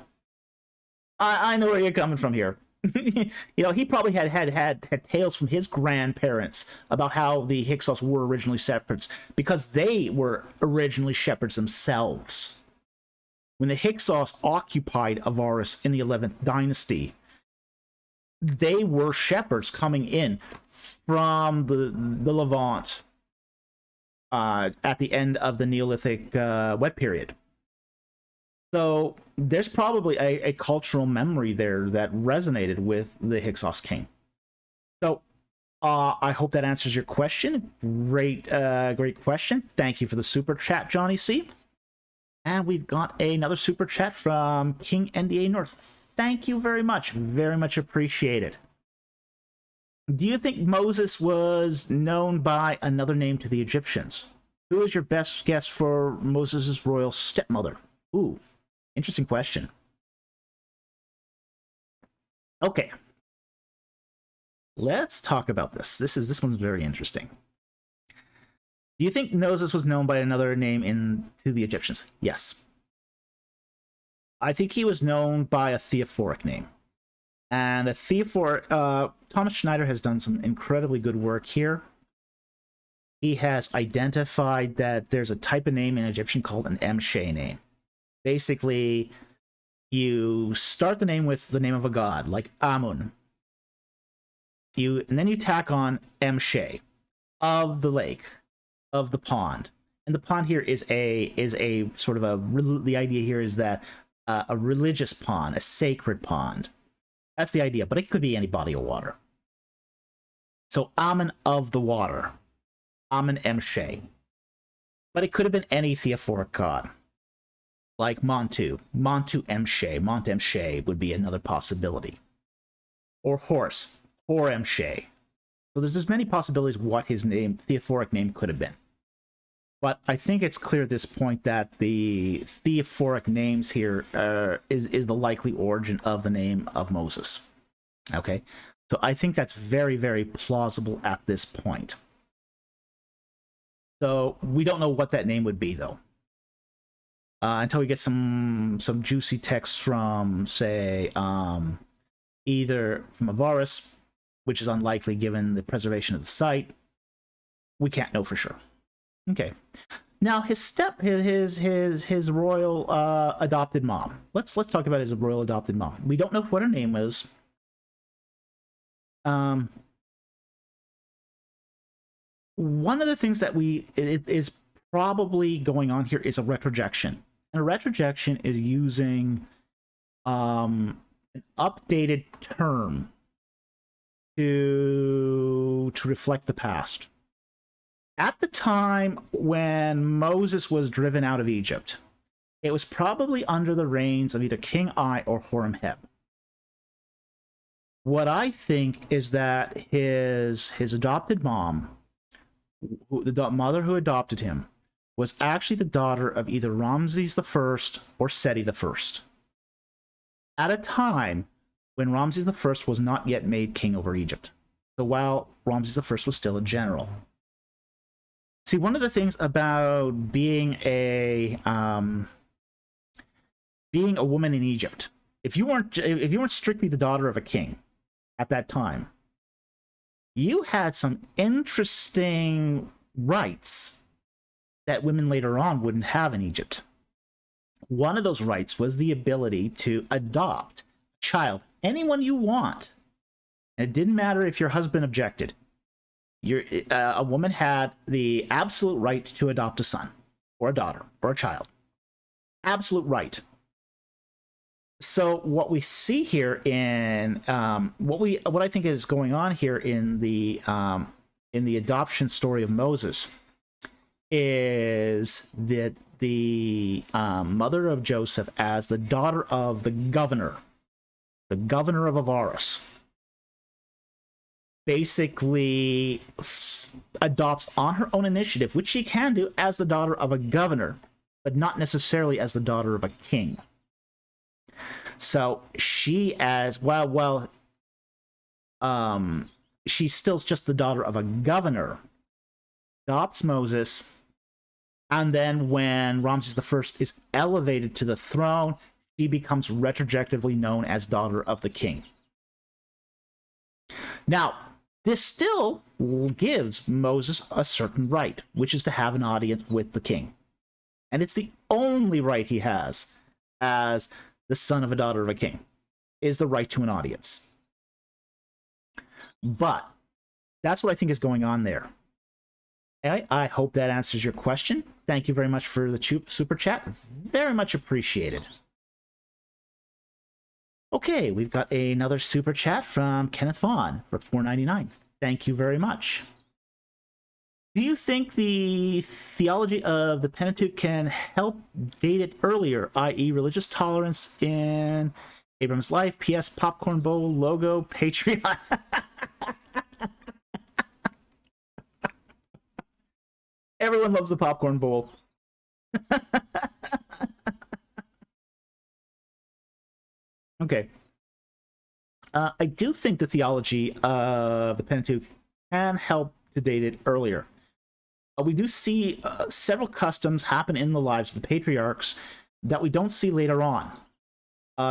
I know where you're coming from here." You know, he probably had tales from his grandparents about how the Hyksos were originally shepherds, because they were originally shepherds themselves. When the Hyksos occupied Avaris in the 11th dynasty, they were shepherds coming in from the Levant at the end of the Neolithic wet period. So there's probably a cultural memory there that resonated with the Hyksos king. So I hope that answers your question. Great question. Thank you for the super chat, Johnny C. And we've got another super chat from King NDA North. Thank you very much. Very much appreciated. Do you think Moses was known by another name to the Egyptians? Who is your best guess for Moses' royal stepmother? Ooh, interesting question. Okay. Let's talk about this. This one's very interesting. Do you think Moses was known by another name to the Egyptians? Yes. I think he was known by a theophoric name. And a theophoric, Thomas Schneider has done some incredibly good work here. He has identified that there's a type of name in Egyptian called an Mshe name. Basically, you start the name with the name of a god, like Amun. And then you tack on Mshe, of the lake, of the pond. And the pond here is a sort of the idea here is that a religious pond, a sacred pond. That's the idea, but it could be any body of water. So Amun of the water, Amun Mshe. But it could have been any theophoric god, like Montu Mshe. Mont Mshe would be another possibility. Or horse, Hor Mshe. So there's as many possibilities what his theophoric name could have been. But I think it's clear at this point that the theophoric names here is the likely origin of the name of Moses. Okay, so I think that's very, very plausible at this point. So we don't know what that name would be, though, until we get some juicy text from, say, either from Avaris, which is unlikely given the preservation of the site, We can't know for sure. Okay. Now his royal adopted mom. Let's talk about his royal adopted mom. We don't know what her name is. One of the things that is probably going on here is a retrojection. And a retrojection is using an updated term to reflect the past. At the time when Moses was driven out of Egypt, it was probably under the reigns of either King I or Horemheb. What I think is that his adopted mom, the mother who adopted him, was actually the daughter of either Ramses I or Seti I, at a time when Ramses I was not yet made king over Egypt. So while Ramses I was still a general. See, one of the things about being a woman in Egypt, if you weren't strictly the daughter of a king at that time, you had some interesting rights that women later on wouldn't have in Egypt. One of those rights was the ability to adopt a child, anyone you want. And it didn't matter if your husband objected. A woman had the absolute right to adopt a son or a daughter or a child. Absolute right. So what we see here in what I think is going on here in the adoption story of Moses is that the mother of Joseph, as the daughter of the governor of Avaris, basically adopts on her own initiative, which she can do as the daughter of a governor, but not necessarily as the daughter of a king. So she, as she's still just the daughter of a governor, adopts Moses, and then when Ramses I is elevated to the throne, she becomes retroactively known as daughter of the king. Now, this still gives Moses a certain right, which is to have an audience with the king. And it's the only right he has as the son of a daughter of a king, is the right to an audience. But that's what I think is going on there. I hope that answers your question. Thank you very much for the super chat. Very much appreciated. Okay, we've got another super chat from Kenneth Vaughn for $4.99. Thank you very much. Do you think the theology of the Pentateuch can help date it earlier, i.e. religious tolerance in Abraham's life, PS, popcorn bowl, logo, Patreon? Everyone loves the popcorn bowl. Okay. I do think the theology of the Pentateuch can help to date it earlier. We do see several customs happen in the lives of the patriarchs that we don't see later on,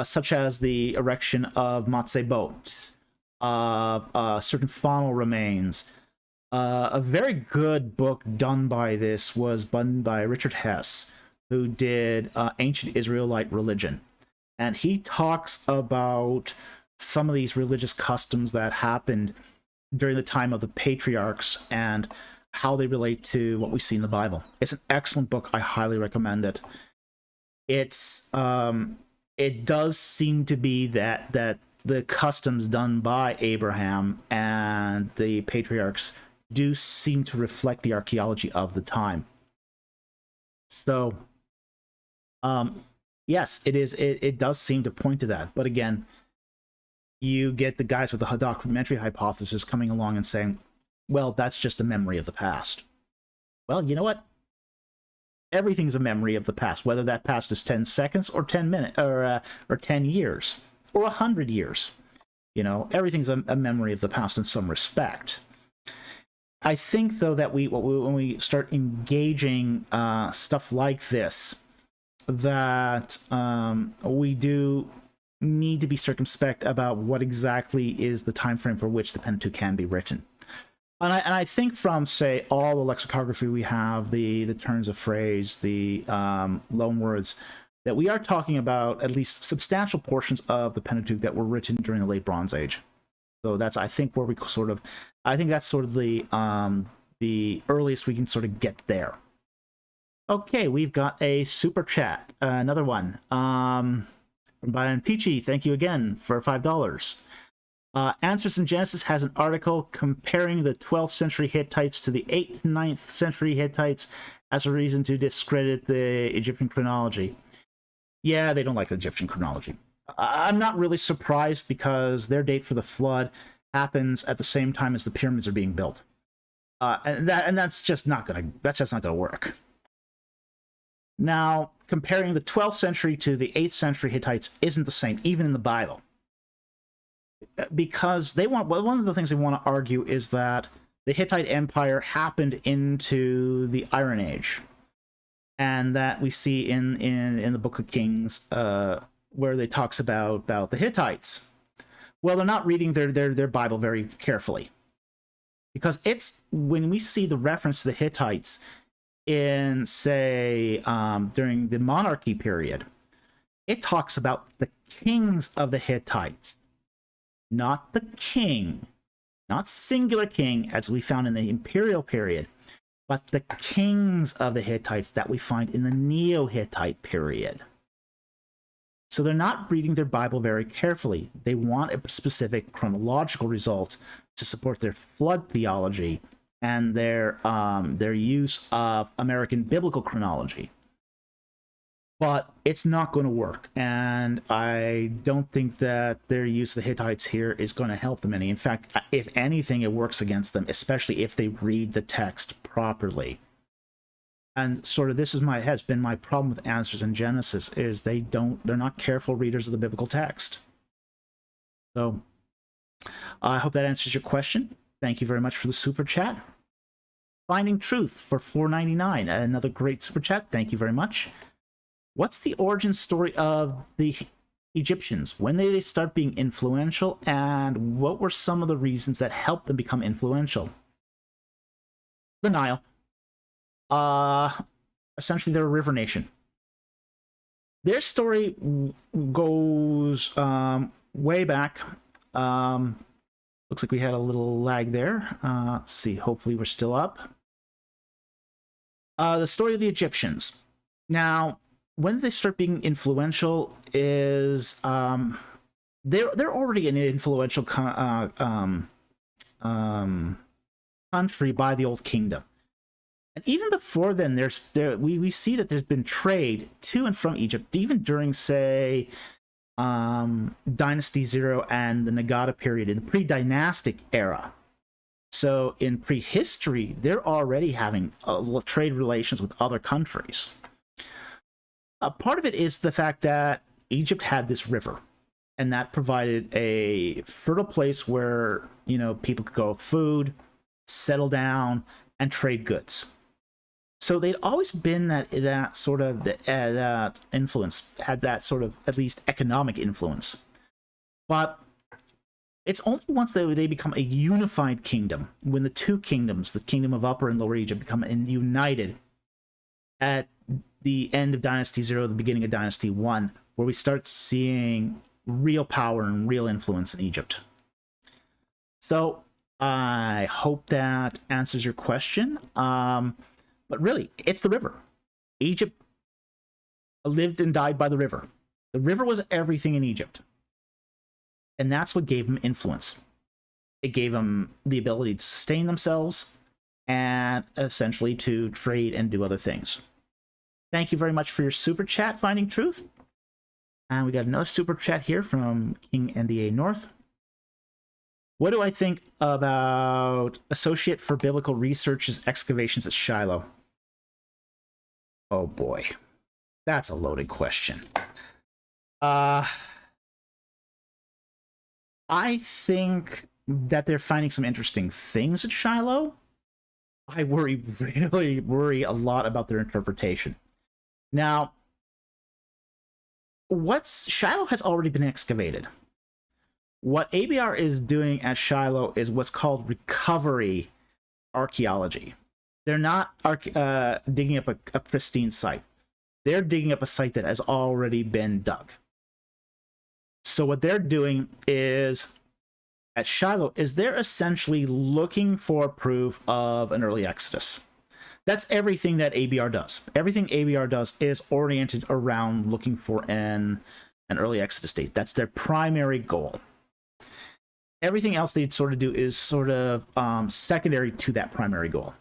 such as the erection of matzebot, of certain faunal remains. A very good book done by this was done by Richard Hess, who did Ancient Israelite Religion. And he talks about some of these religious customs that happened during the time of the patriarchs and how they relate to what we see in the Bible. It's an excellent book. I highly recommend it. It's it does seem to be that the customs done by Abraham and the patriarchs do seem to reflect the archaeology of the time. So, yes, it does seem to point to that. But again, you get the guys with the documentary hypothesis coming along and saying, well, that's just a memory of the past. Well, you know what? Everything's a memory of the past, whether that past is 10 seconds or 10 minutes or 10 years or 100 years. You know, everything's a memory of the past in some respect. I think, though, that when we start engaging stuff like this, that we do need to be circumspect about what exactly is the time frame for which the Pentateuch can be written. And I think from, say, all the lexicography we have, the turns of phrase, the loan words, that we are talking about at least substantial portions of the Pentateuch that were written during the Late Bronze Age. So that's, I think, where we sort of, I think that's sort of the earliest we can sort of get there. Okay, we've got a super chat, another one. From Brian Peachy, thank you again for $5. Answers in Genesis has an article comparing the 12th century Hittites to the 8th and 9th century Hittites as a reason to discredit the Egyptian chronology. Yeah, they don't like Egyptian chronology. I'm not really surprised because their date for the flood happens at the same time as the pyramids are being built. And that's just not gonna work. Now, comparing the 12th century to the 8th century Hittites isn't the same, even in the Bible. Because one of the things they want to argue is that the Hittite Empire happened into the Iron Age, and that we see in the Book of Kings where they talks about the Hittites. Well, they're not reading their Bible very carefully, because it's when we see the reference to the Hittites in, say, during the monarchy period, it talks about the kings of the Hittites. Not the king, not singular king as we found in the imperial period, but the kings of the Hittites that we find in the Neo-Hittite period. So they're not reading their Bible very carefully. They want a specific chronological result to support their flood theology and their use of American biblical chronology. But it's not going to work, and I don't think that their use of the Hittites here is going to help them any. In fact, if anything, it works against them, especially if they read the text properly. And sort of has been my problem with Answers in Genesis, is they're not careful readers of the biblical text. So I hope that answers your question. Thank you very much for the super chat. Finding Truth for $4.99, another great super chat. Thank you very much. What's the origin story of the Egyptians? When did they start being influential, and what were some of the reasons that helped them become influential? The Nile. Essentially, they're a river nation. Their story goes way back. Looks like we had a little lag there. Let's see. Hopefully, we're still up. The story of the Egyptians. Now, when they start being influential is they're already an influential country by the Old Kingdom, and even before then, we see that there's been trade to and from Egypt, even during, say, Dynasty 0 and the Nagata period in the pre-dynastic era. So in prehistory, they're already having trade relations with other countries. Part of it is the fact that Egypt had this river, and that provided a fertile place where, people could go food, settle down, and trade goods. So they'd always been that sort of that influence, had that sort of at least economic influence. But it's only once they become a unified kingdom, when the two kingdoms, the kingdom of Upper and Lower Egypt, become united at the end of Dynasty 0, the beginning of Dynasty 1, where we start seeing real power and real influence in Egypt. So I hope that answers your question. But really, it's the river. Egypt lived and died by the river. The river was everything in Egypt. And that's what gave them influence. It gave them the ability to sustain themselves and essentially to trade and do other things. Thank you very much for your super chat, Finding Truth. And we got another super chat here from King NDA North. What do I think about Associate for Biblical Research's excavations at Shiloh? Oh boy, that's a loaded question. I think that they're finding some interesting things at Shiloh. I really worry a lot about their interpretation. Now, Shiloh has already been excavated. What ABR is doing at Shiloh is what's called recovery archaeology. They're not digging up a pristine site. They're digging up a site that has already been dug. So what they're doing is, at Shiloh, is they're essentially looking for proof of an early Exodus. That's everything that ABR does. Everything ABR does is oriented around looking for an early Exodus date. That's their primary goal. Everything else they sort of do is sort of secondary to that primary goal.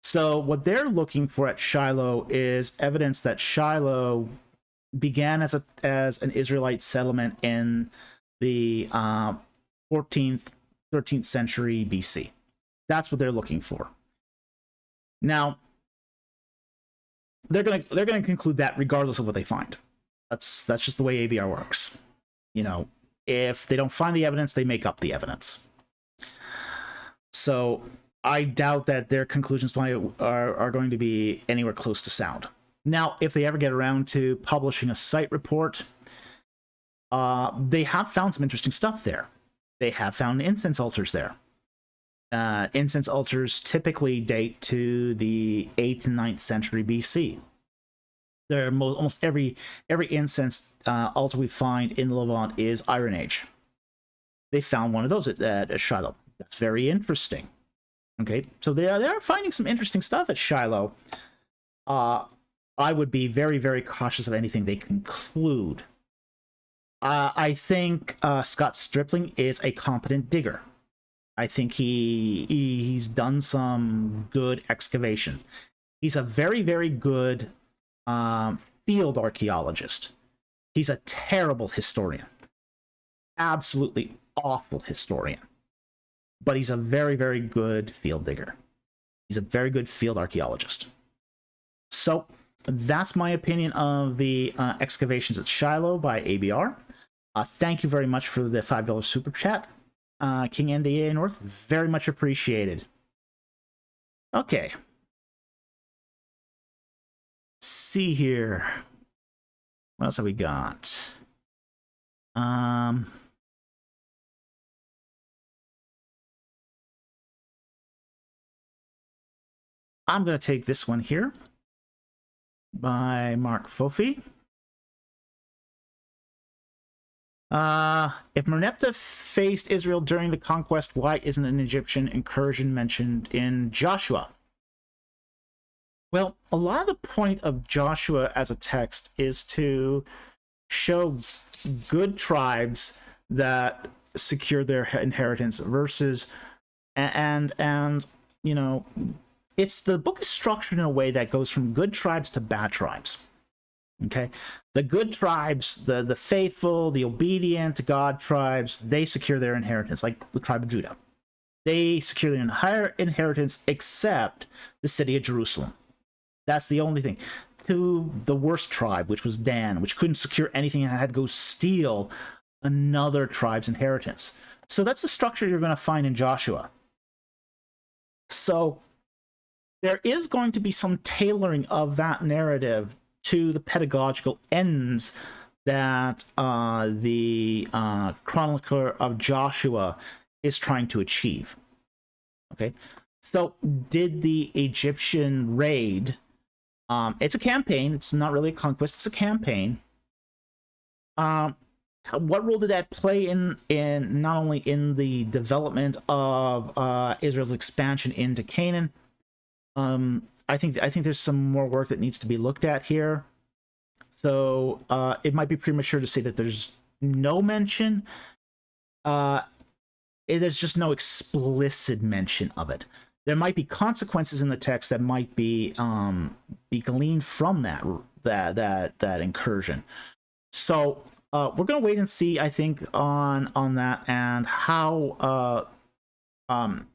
So what they're looking for at Shiloh is evidence that Shiloh began as an Israelite settlement in the 14th, 13th century BC. That's what they're looking for. Now, they're gonna conclude that regardless of what they find. That's just the way ABR works. You know, if they don't find the evidence, they make up the evidence. So I doubt that their conclusions are going to be anywhere close to sound. Now, if they ever get around to publishing a site report, they have found some interesting stuff there. They have found incense altars there. Incense altars typically date to the 8th and 9th century BC. Almost every incense altar we find in the Levant is Iron Age. They found one of those at Shiloh. That's very interesting. Okay, so they are finding some interesting stuff at Shiloh. I would be very, very cautious of anything they conclude. I think Scott Stripling is a competent digger. I think he's done some good excavations. He's a very, very good field archaeologist. He's a terrible historian. Absolutely awful historian. But he's a very, very good field digger. He's a very good field archaeologist. So that's my opinion of the excavations at Shiloh by ABR. Thank you very much for the $5 super chat. King NDA North, very much appreciated. Okay. Let's see here. What else have we got? I'm going to take this one here by Mark Fofi. If Merneptah faced Israel during the conquest, why isn't an Egyptian incursion mentioned in Joshua? Well, a lot of the point of Joshua as a text is to show good tribes that secure their inheritance versus, and you know, the book is structured in a way that goes from good tribes to bad tribes. Okay, the good tribes, the faithful, the obedient to God tribes, they secure their inheritance, like the tribe of Judah. They secure their entire inheritance except the city of Jerusalem. That's the only thing. To the worst tribe, which was Dan, which couldn't secure anything and had to go steal another tribe's inheritance. So that's the structure you're going to find in Joshua. So there is going to be some tailoring of that narrative to the pedagogical ends that the chronicler of Joshua is trying to achieve. Okay, so did the Egyptian raid? It's a campaign. It's not really a conquest. It's a campaign. What role did that play in not only in the development of Israel's expansion into Canaan? I think there's some more work that needs to be looked at here. So it might be premature to say that there's no mention. There's just no explicit mention of it. There might be consequences in the text that might be gleaned from that incursion. So we're gonna wait and see, I think, on that, and how I'm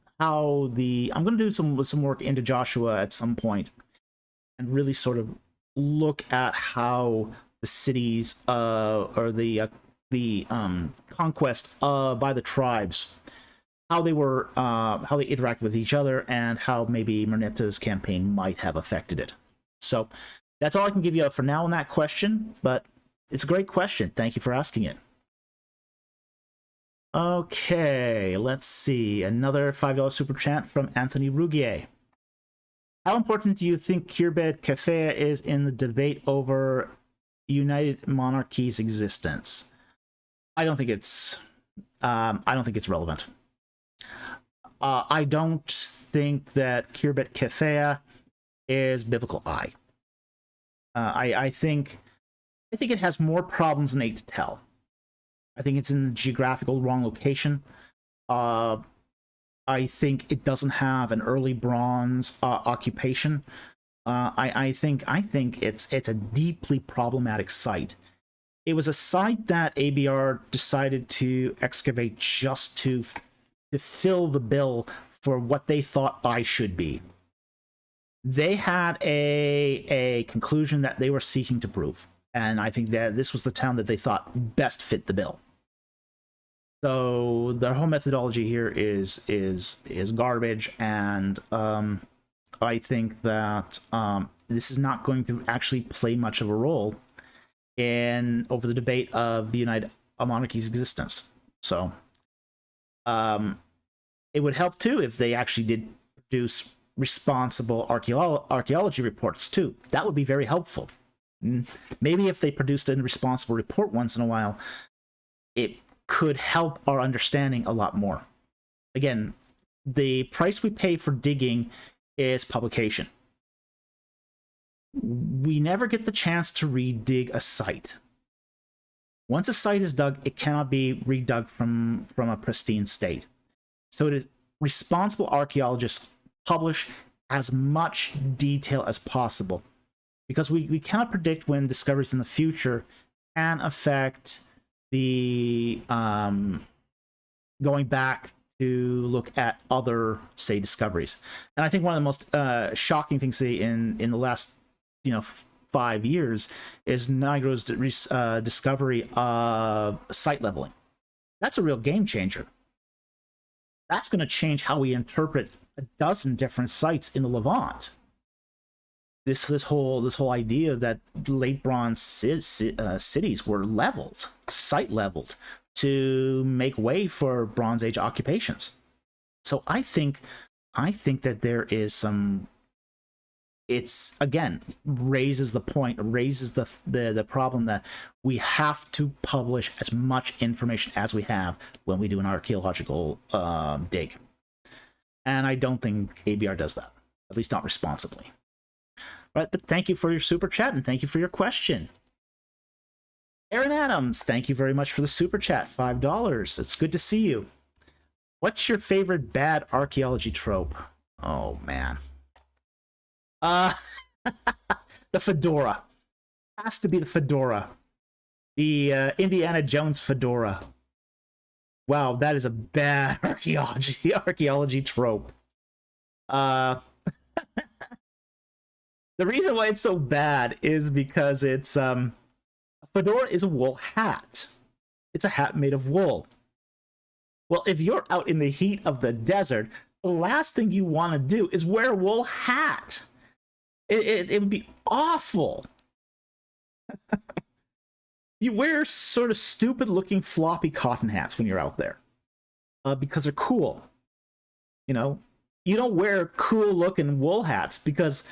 going to do some work into Joshua at some point and really sort of look at how the cities or the conquest by the tribes, how they interact with each other, and how maybe Merneptah's campaign might have affected it. So that's all I can give you for now on that question, but it's a great question. Thank you for asking it. Okay, let's see. Another $5 super chat from Anthony Rougier. How important do you think Khirbet Kefaya is in the debate over United Monarchy's existence? I don't think it's relevant. I don't think that Khirbet Kefaya is biblical I. I think it has more problems than 8 to tell. I think it's in the geographical wrong location. I think it doesn't have an early bronze occupation. I think it's a deeply problematic site. It was a site that ABR decided to excavate just to fill the bill for what they thought I should be. They had a conclusion that they were seeking to prove, and I think that this was the town that they thought best fit the bill. So their whole methodology here is garbage, and I think that this is not going to actually play much of a role over the debate of the United Monarchy's existence. So it would help too if they actually did produce responsible archaeology reports too. That would be very helpful. Maybe if they produced a responsible report once in a while, it could help our understanding a lot more. Again, the price we pay for digging is publication. We never get the chance to re-dig a site. Once a site is dug, it cannot be redug from a pristine state. So it is responsible archaeologists publish as much detail as possible, because we cannot predict when discoveries in the future can affect the going back to look at other, say, discoveries. And I think one of the most shocking things in the last 5 years is Nigro's discovery of site leveling. That's a real game changer. That's going to change how we interpret a dozen different sites in the Levant. This whole idea that late bronze cities were leveled, site leveled, to make way for Bronze Age occupations. So I think that there is some. It's, again, raises the problem that we have to publish as much information as we have when we do an archaeological dig. And I don't think ABR does that, at least not responsibly. But thank you for your super chat, and thank you for your question. Aaron Adams, thank you very much for the super chat, $5. It's good to see you. What's your favorite bad archaeology trope? Oh, man. The fedora. Has to be the fedora. The Indiana Jones fedora. Wow, that is a bad archaeology trope. The reason why it's so bad is because it's a fedora is a wool hat. It's a hat made of wool. Well, if you're out in the heat of the desert, the last thing you want to do is wear a wool hat. It would be awful. You wear sort of stupid looking floppy cotton hats when you're out there because they're cool. You don't wear cool looking wool hats because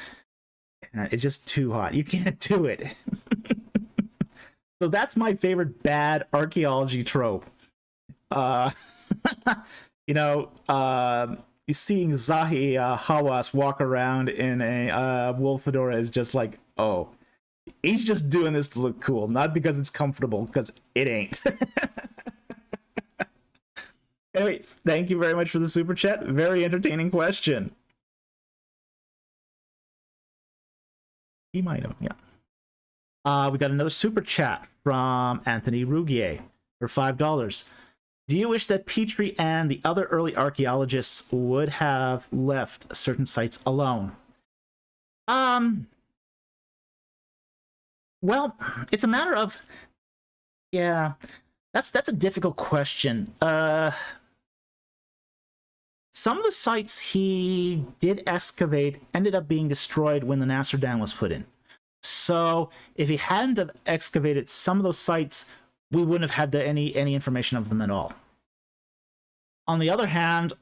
it's just too hot. You can't do it. So that's my favorite bad archaeology trope. Seeing Zahi Hawass walk around in a wool fedora is just like, oh, he's just doing this to look cool, not because it's comfortable, because it ain't. Anyway, thank you very much for the super chat. Very entertaining question. He might have, yeah. We got another super chat from Anthony Rougier for $5. Do you wish that Petrie and the other early archaeologists would have left certain sites alone? Well, it's a matter of, yeah, that's a difficult question. Some of the sites he did excavate ended up being destroyed when the Nasser Dam was put in. So if he hadn't have excavated some of those sites, we wouldn't have had any information of them at all. On the other hand,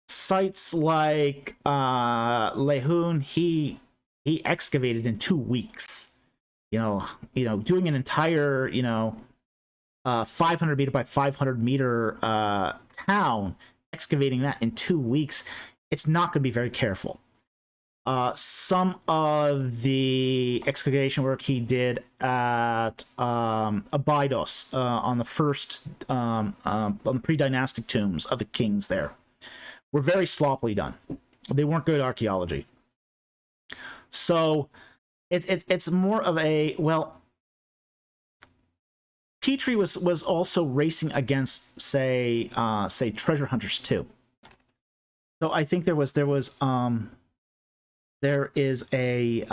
sites like Lehun, he excavated in 2 weeks. Doing an entire 500 meter by 500 meter town, excavating that in 2 weeks. It's not going to be very careful. Some of the excavation work he did at Abydos on the first on the pre-dynastic tombs of the kings there were very sloppily done. They weren't good archaeology. So it's more of a, well, Petrie was also racing against say treasure hunters too. So I think there is a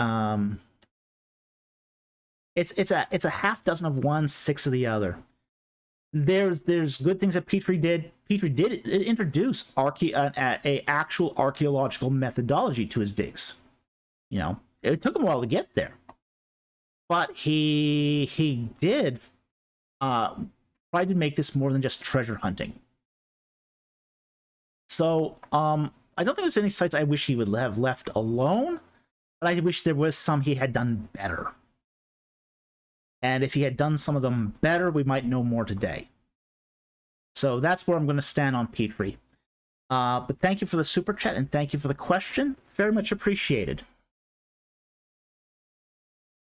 it's a half dozen of one, six of the other. There's good things that Petrie did. Petrie did introduce a actual archaeological methodology to his digs. It took him a while to get there, but he did try to make this more than just treasure hunting. So I don't think there's any sites I wish he would have left alone, but I wish there was some he had done better. And if he had done some of them better, we might know more today. So that's where I'm going to stand on Petrie. But thank you for the super chat, and thank you for the question. Very much appreciated.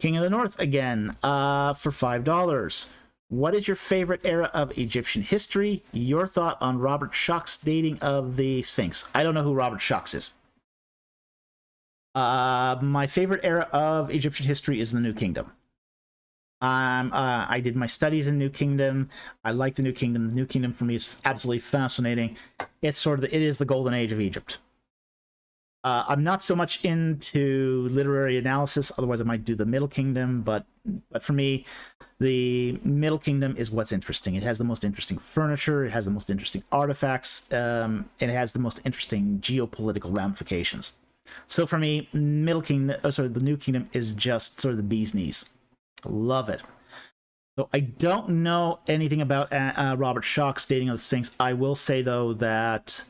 King of the North again for $5. What is your favorite era of Egyptian history? Your thought on Robert Schoch's dating of the Sphinx. I don't know who Robert Schoch is. My favorite era of Egyptian history is the New Kingdom. I did my studies in New Kingdom. I like the New Kingdom. The New Kingdom for me is absolutely fascinating. It's it is the golden age of Egypt. I'm not so much into literary analysis, otherwise I might do the Middle Kingdom, but for me, the Middle Kingdom is what's interesting. It has the most interesting furniture, it has the most interesting artifacts, and it has the most interesting geopolitical ramifications. So for me, the New Kingdom is just sort of the bee's knees. Love it. So I don't know anything about Robert Schoch's dating of the Sphinx. I will say, though, that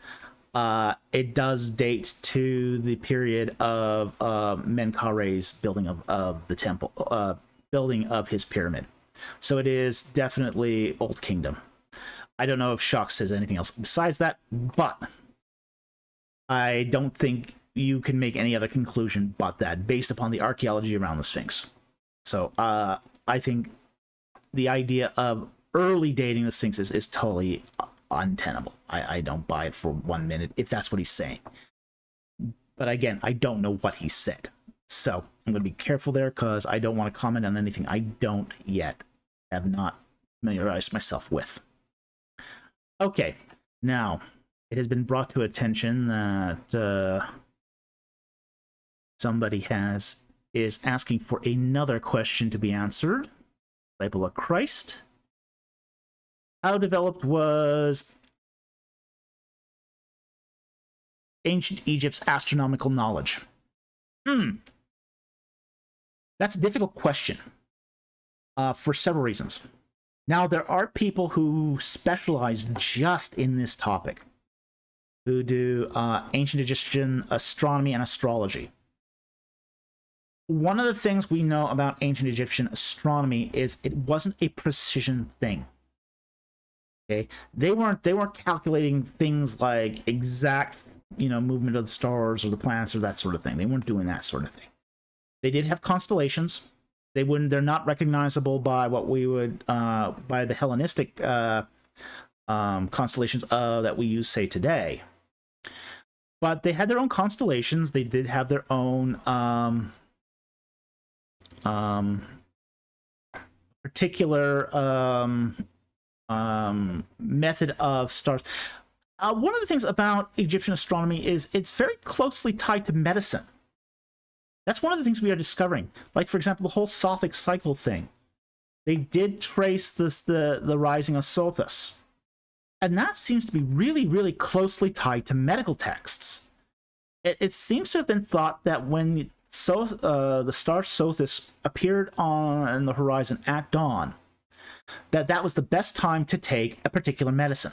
it does date to the period of Menkare's building of the temple, building of his pyramid. So it is definitely Old Kingdom. I don't know if Schoch says anything else besides that, but I don't think you can make any other conclusion but that based upon the archaeology around the Sphinx. So I think the idea of early dating the Sphinx is totally untenable. I don't buy it for 1 minute if that's what he's saying. But again, I don't know what he said. So I'm going to be careful there because I don't want to comment on anything I don't yet have not familiarized myself with. Okay, now it has been brought to attention that somebody is asking for another question to be answered. Disciple of Christ. How developed was ancient Egypt's astronomical knowledge? That's a difficult question for several reasons. Now, there are people who specialize just in this topic, who do ancient Egyptian astronomy and astrology. One of the things we know about ancient Egyptian astronomy is it wasn't a precision thing. Okay, they weren't calculating things like exact, movement of the stars or the planets or that sort of thing. They weren't doing that sort of thing. They did have constellations. They're not recognizable by what we would by the Hellenistic constellations that we use, say, today. But they had their own constellations. They did have their own particular method of stars. One of the things about Egyptian astronomy is it's very closely tied to medicine. That's one of the things we are discovering. Like, for example, the whole Sothic cycle thing. They did trace the rising of Sothis. And that seems to be really, really closely tied to medical texts. It seems to have been thought that when the star Sothis appeared on the horizon at dawn, that was the best time to take a particular medicine.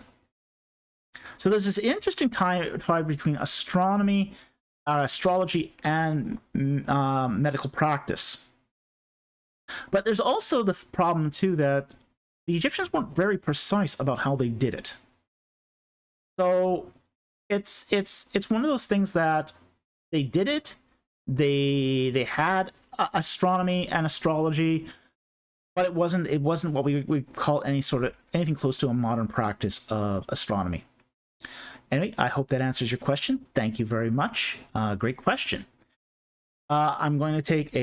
So there's this interesting tie between astronomy, astrology, and medical practice. But there's also the problem too that the Egyptians weren't very precise about how they did it. So it's one of those things that they did it. They had astronomy and astrology, but it wasn't what we call anything close to a modern practice of astronomy. Anyway, I hope that answers your question. Thank you very much. Great question. I'm going to take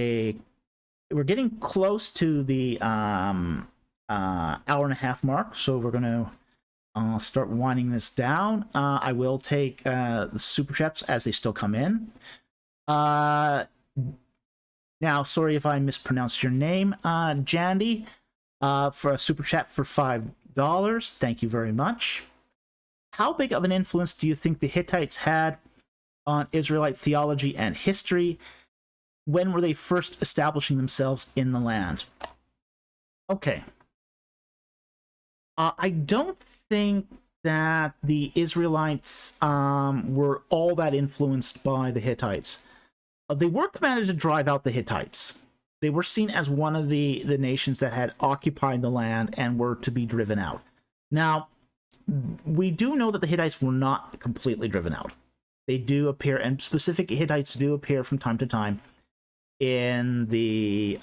we're getting close to the hour and a half mark, so we're going to start winding this down. I will take the super chats as they still come in. Now, sorry if I mispronounced your name, Jandy, for a super chat for $5. Thank you very much. How big of an influence do you think the Hittites had on Israelite theology and history? When were they first establishing themselves in the land? Okay. I don't think that the Israelites were all that influenced by the Hittites. They were commanded to drive out the Hittites. They were seen as one of the nations that had occupied the land and were to be driven out. Now, we do know that the Hittites were not completely driven out. They do appear, and specific Hittites do appear from time to time in the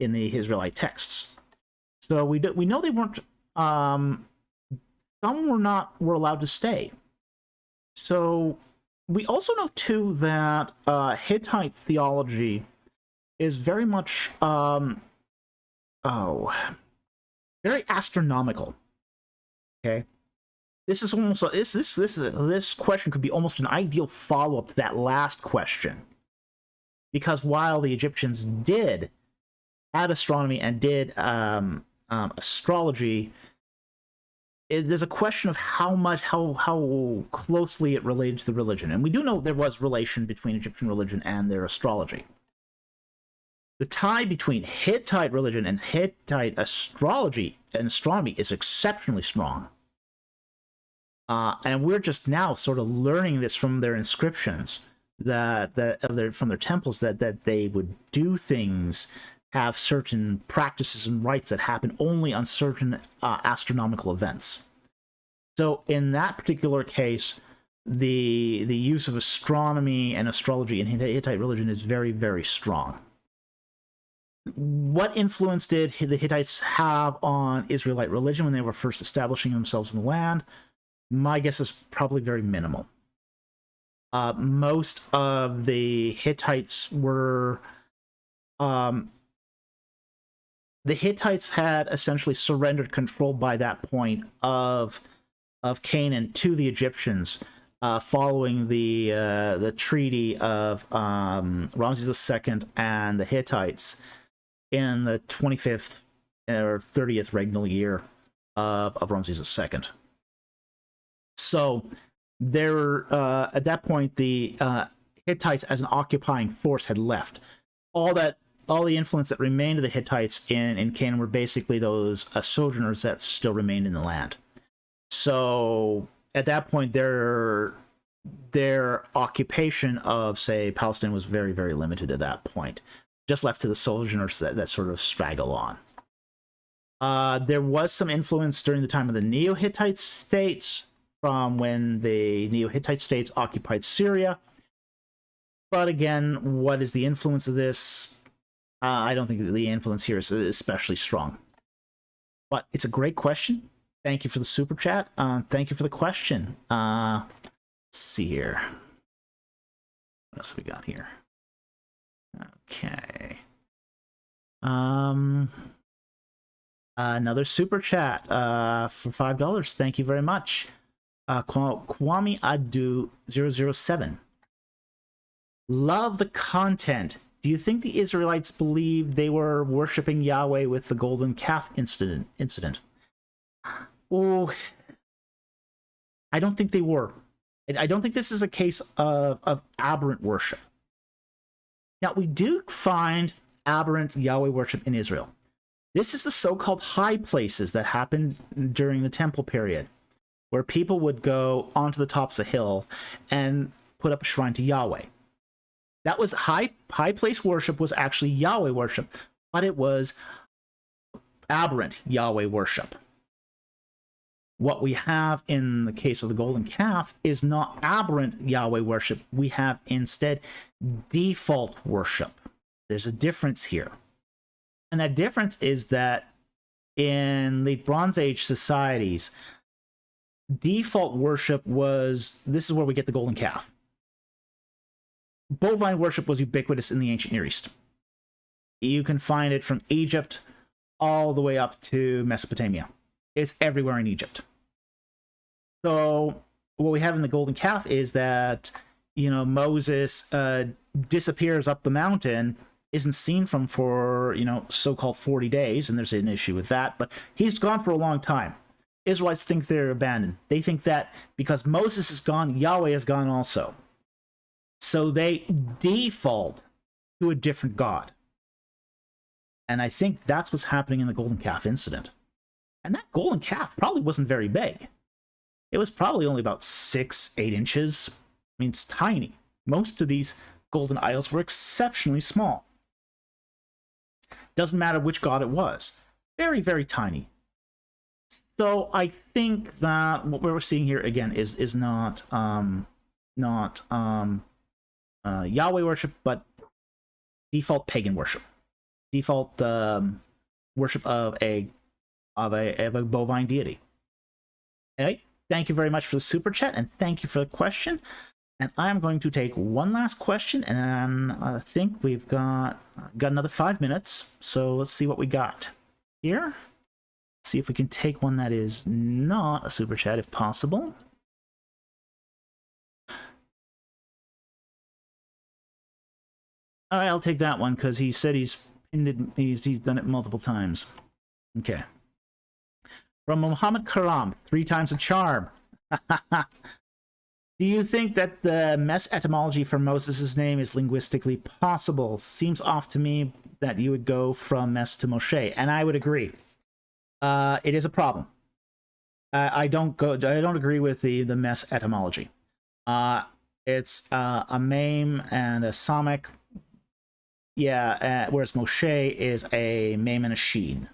Israelite texts. So we know they weren't. Some were allowed to stay. So we also know too that Hittite theology is very much very astronomical. Okay, this is almost this question could be almost an ideal follow-up to that last question, because while the Egyptians did add astronomy and did astrology, there's a question of how closely it related to the religion, and we do know there was relation between Egyptian religion and their astrology. The tie between Hittite religion and Hittite astrology and astronomy is exceptionally strong. And we're just now sort of learning this from their inscriptions, from their temples, that they would do things, have certain practices and rites that happen only on certain astronomical events. So in that particular case, the use of astronomy and astrology in Hittite religion is very, very strong. What influence did the Hittites have on Israelite religion when they were first establishing themselves in the land? My guess is probably very minimal. Most of the Hittites were... the Hittites had essentially surrendered control by that point of Canaan to the Egyptians, following the treaty of Ramses II and the Hittites in the 25th or 30th regnal year of Ramses II. So there, at that point, the Hittites as an occupying force had left. All the influence that remained of the Hittites in Canaan were basically those sojourners that still remained in the land. So at that point, their occupation of, say, Palestine was very, very limited at that point, just left to the sojourners that sort of straggle on. There was some influence during the time of the Neo-Hittite states, from when the Neo-Hittite states occupied Syria. But again, what is the influence of this? I don't think that the influence here is especially strong. But it's a great question. Thank you for the super chat. Thank you for the question. Let's see here. What else have we got here? Okay. Another super chat for $5. Thank you very much. Kwame Adu 007. Love the content. Do you think the Israelites believed they were worshiping Yahweh with the golden calf incident? Oh, I don't think they were. I don't think this is a case of aberrant worship. Now, we do find aberrant Yahweh worship in Israel. This is the so-called high places that happened during the temple period. where people would go onto the tops of hills and put up a shrine to Yahweh. That was high place worship, was actually Yahweh worship, but it was aberrant Yahweh worship. What we have in the case of the golden calf is not aberrant Yahweh worship. We have instead default worship. There's a difference here. And that difference is that in the Bronze Age societies, default worship was, this is where we get the golden calf. Bovine worship was ubiquitous in the ancient Near East. You can find it from Egypt all the way up to Mesopotamia. It's everywhere in Egypt. So what we have in the golden calf is that, you know, Moses disappears up the mountain, isn't seen from for, you know, so-called 40 days, and there's an issue with that, but he's gone for a long time. Israelites think they're abandoned. They think that because Moses is gone, Yahweh is gone also. So they default to a different god. And I think that's what's happening in the golden calf incident. And that golden calf probably wasn't very big. It was probably only about 6-8 inches. I mean, it's tiny. Most of these golden idols were exceptionally small. Doesn't matter which god it was. Very, very tiny. So I think that what we're seeing here again is not Yahweh worship, but default pagan worship, default worship of a bovine deity. Anyway, thank you very much for the super chat, and thank you for the question. And I'm going to take one last question, and then I think we've got another 5 minutes. So let's see what we got here. See if we can take one that is not a super chat, if possible. All right, I'll take that one because he said he's done it multiple times. Okay. From Muhammad Karam, 3 times a charm. Do you think that the mess etymology for Moses' name is linguistically possible? Seems off to me that you would go from mess to Moshe, and I would agree. It is a problem. I don't agree with the mess etymology. It's a meme and a samic. Yeah, whereas Moshe is a meme and a sheen,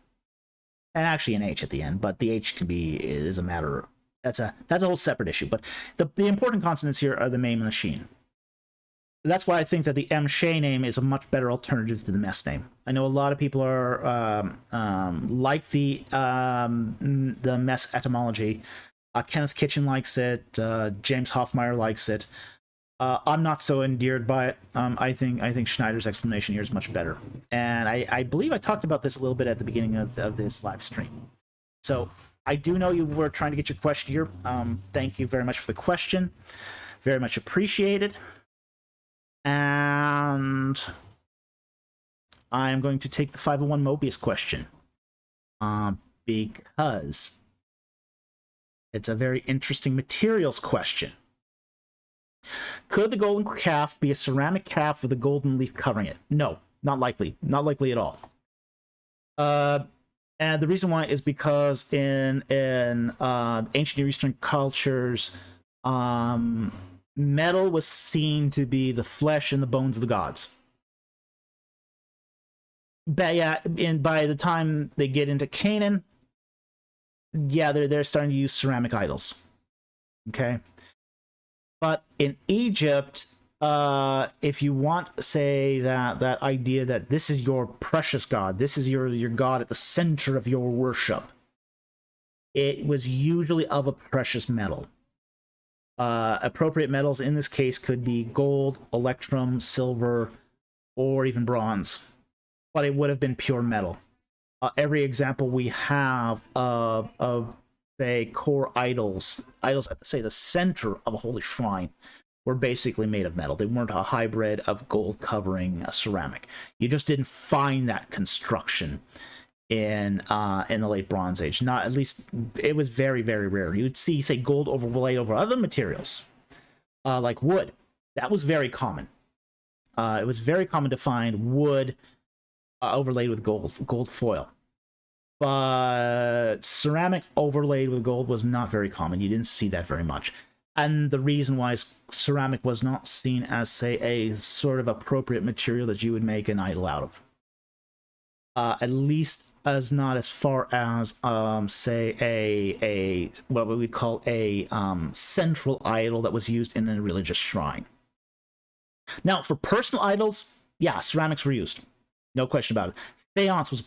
and actually an H at the end, but the H is a matter. That's a whole separate issue. But the important consonants here are the meme and the sheen. That's why I think that the Mshe name is a much better alternative to the mess name. I know a lot of people are like the mess etymology. Kenneth Kitchen likes it. James Hoffmeyer likes it. I'm not so endeared by it. I think Schneider's explanation here is much better. And I believe I talked about this a little bit at the beginning of this live stream. So I do know you were trying to get your question here. Thank you very much for the question. Very much appreciated. And I'm going to take the 501 Mobius question because it's a very interesting materials question. Could the golden calf be a ceramic calf with a golden leaf covering it? No, not likely. Not likely at all. And the reason why is because in ancient Near Eastern cultures, metal was seen to be the flesh and the bones of the gods. But yeah, by the time they get into Canaan, yeah, they're starting to use ceramic idols. Okay. But in Egypt, if you want, say, that idea that this is your precious god, this is your god at the center of your worship, it was usually of a precious metal. Appropriate metals in this case could be gold, electrum, silver, or even bronze. But it would have been pure metal. Every example we have of say, core idols at, say, the center of a holy shrine, were basically made of metal. They weren't a hybrid of gold covering a ceramic. You just didn't find that construction in the late Bronze Age. Not, at least, it was very, very rare. You would see, say, gold overlaid over other materials, like wood. That was very common. It was very common to find wood overlaid with gold foil. but ceramic overlaid with gold was not very common. You didn't see that very much. And the reason why is ceramic was not seen as, say, a sort of appropriate material that you would make an idol out of. At least as not as far as, say, a what we would call a central idol that was used in a religious shrine. Now, for personal idols, yeah, ceramics were used. No question about it. Faience was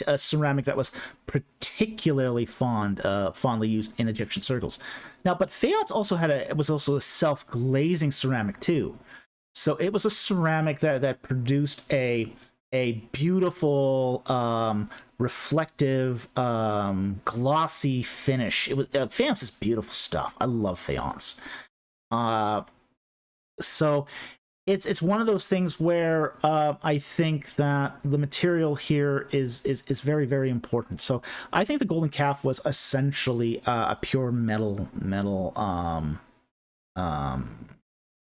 a ceramic that was particularly fondly used in Egyptian circles. Now, but faience also was also a self-glazing ceramic too. So it was a ceramic that produced a beautiful, reflective, glossy finish. It was faience is beautiful stuff. I love faience. So it's one of those things where I think that the material here is very, very important. So I think the golden calf was essentially a pure metal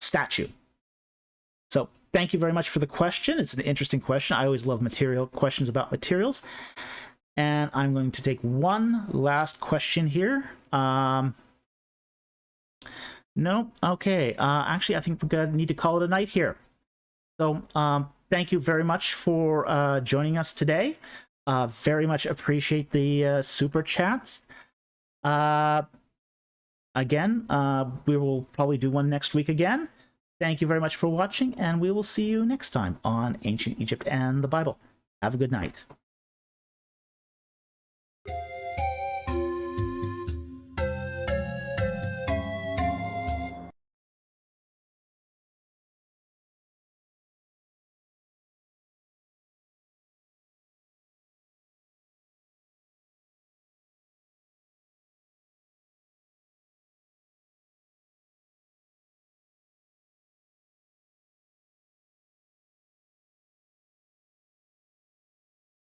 statue. So thank you very much for the question. It's an interesting question. I always love questions about materials. And I'm going to take one last question here. No, okay. Actually, I think we're gonna need to call it a night here. So, thank you very much for joining us today. Very much appreciate the super chats. Again, we will probably do one next week again. Thank you very much for watching, and we will see you next time on Ancient Egypt and the Bible. Have a good night.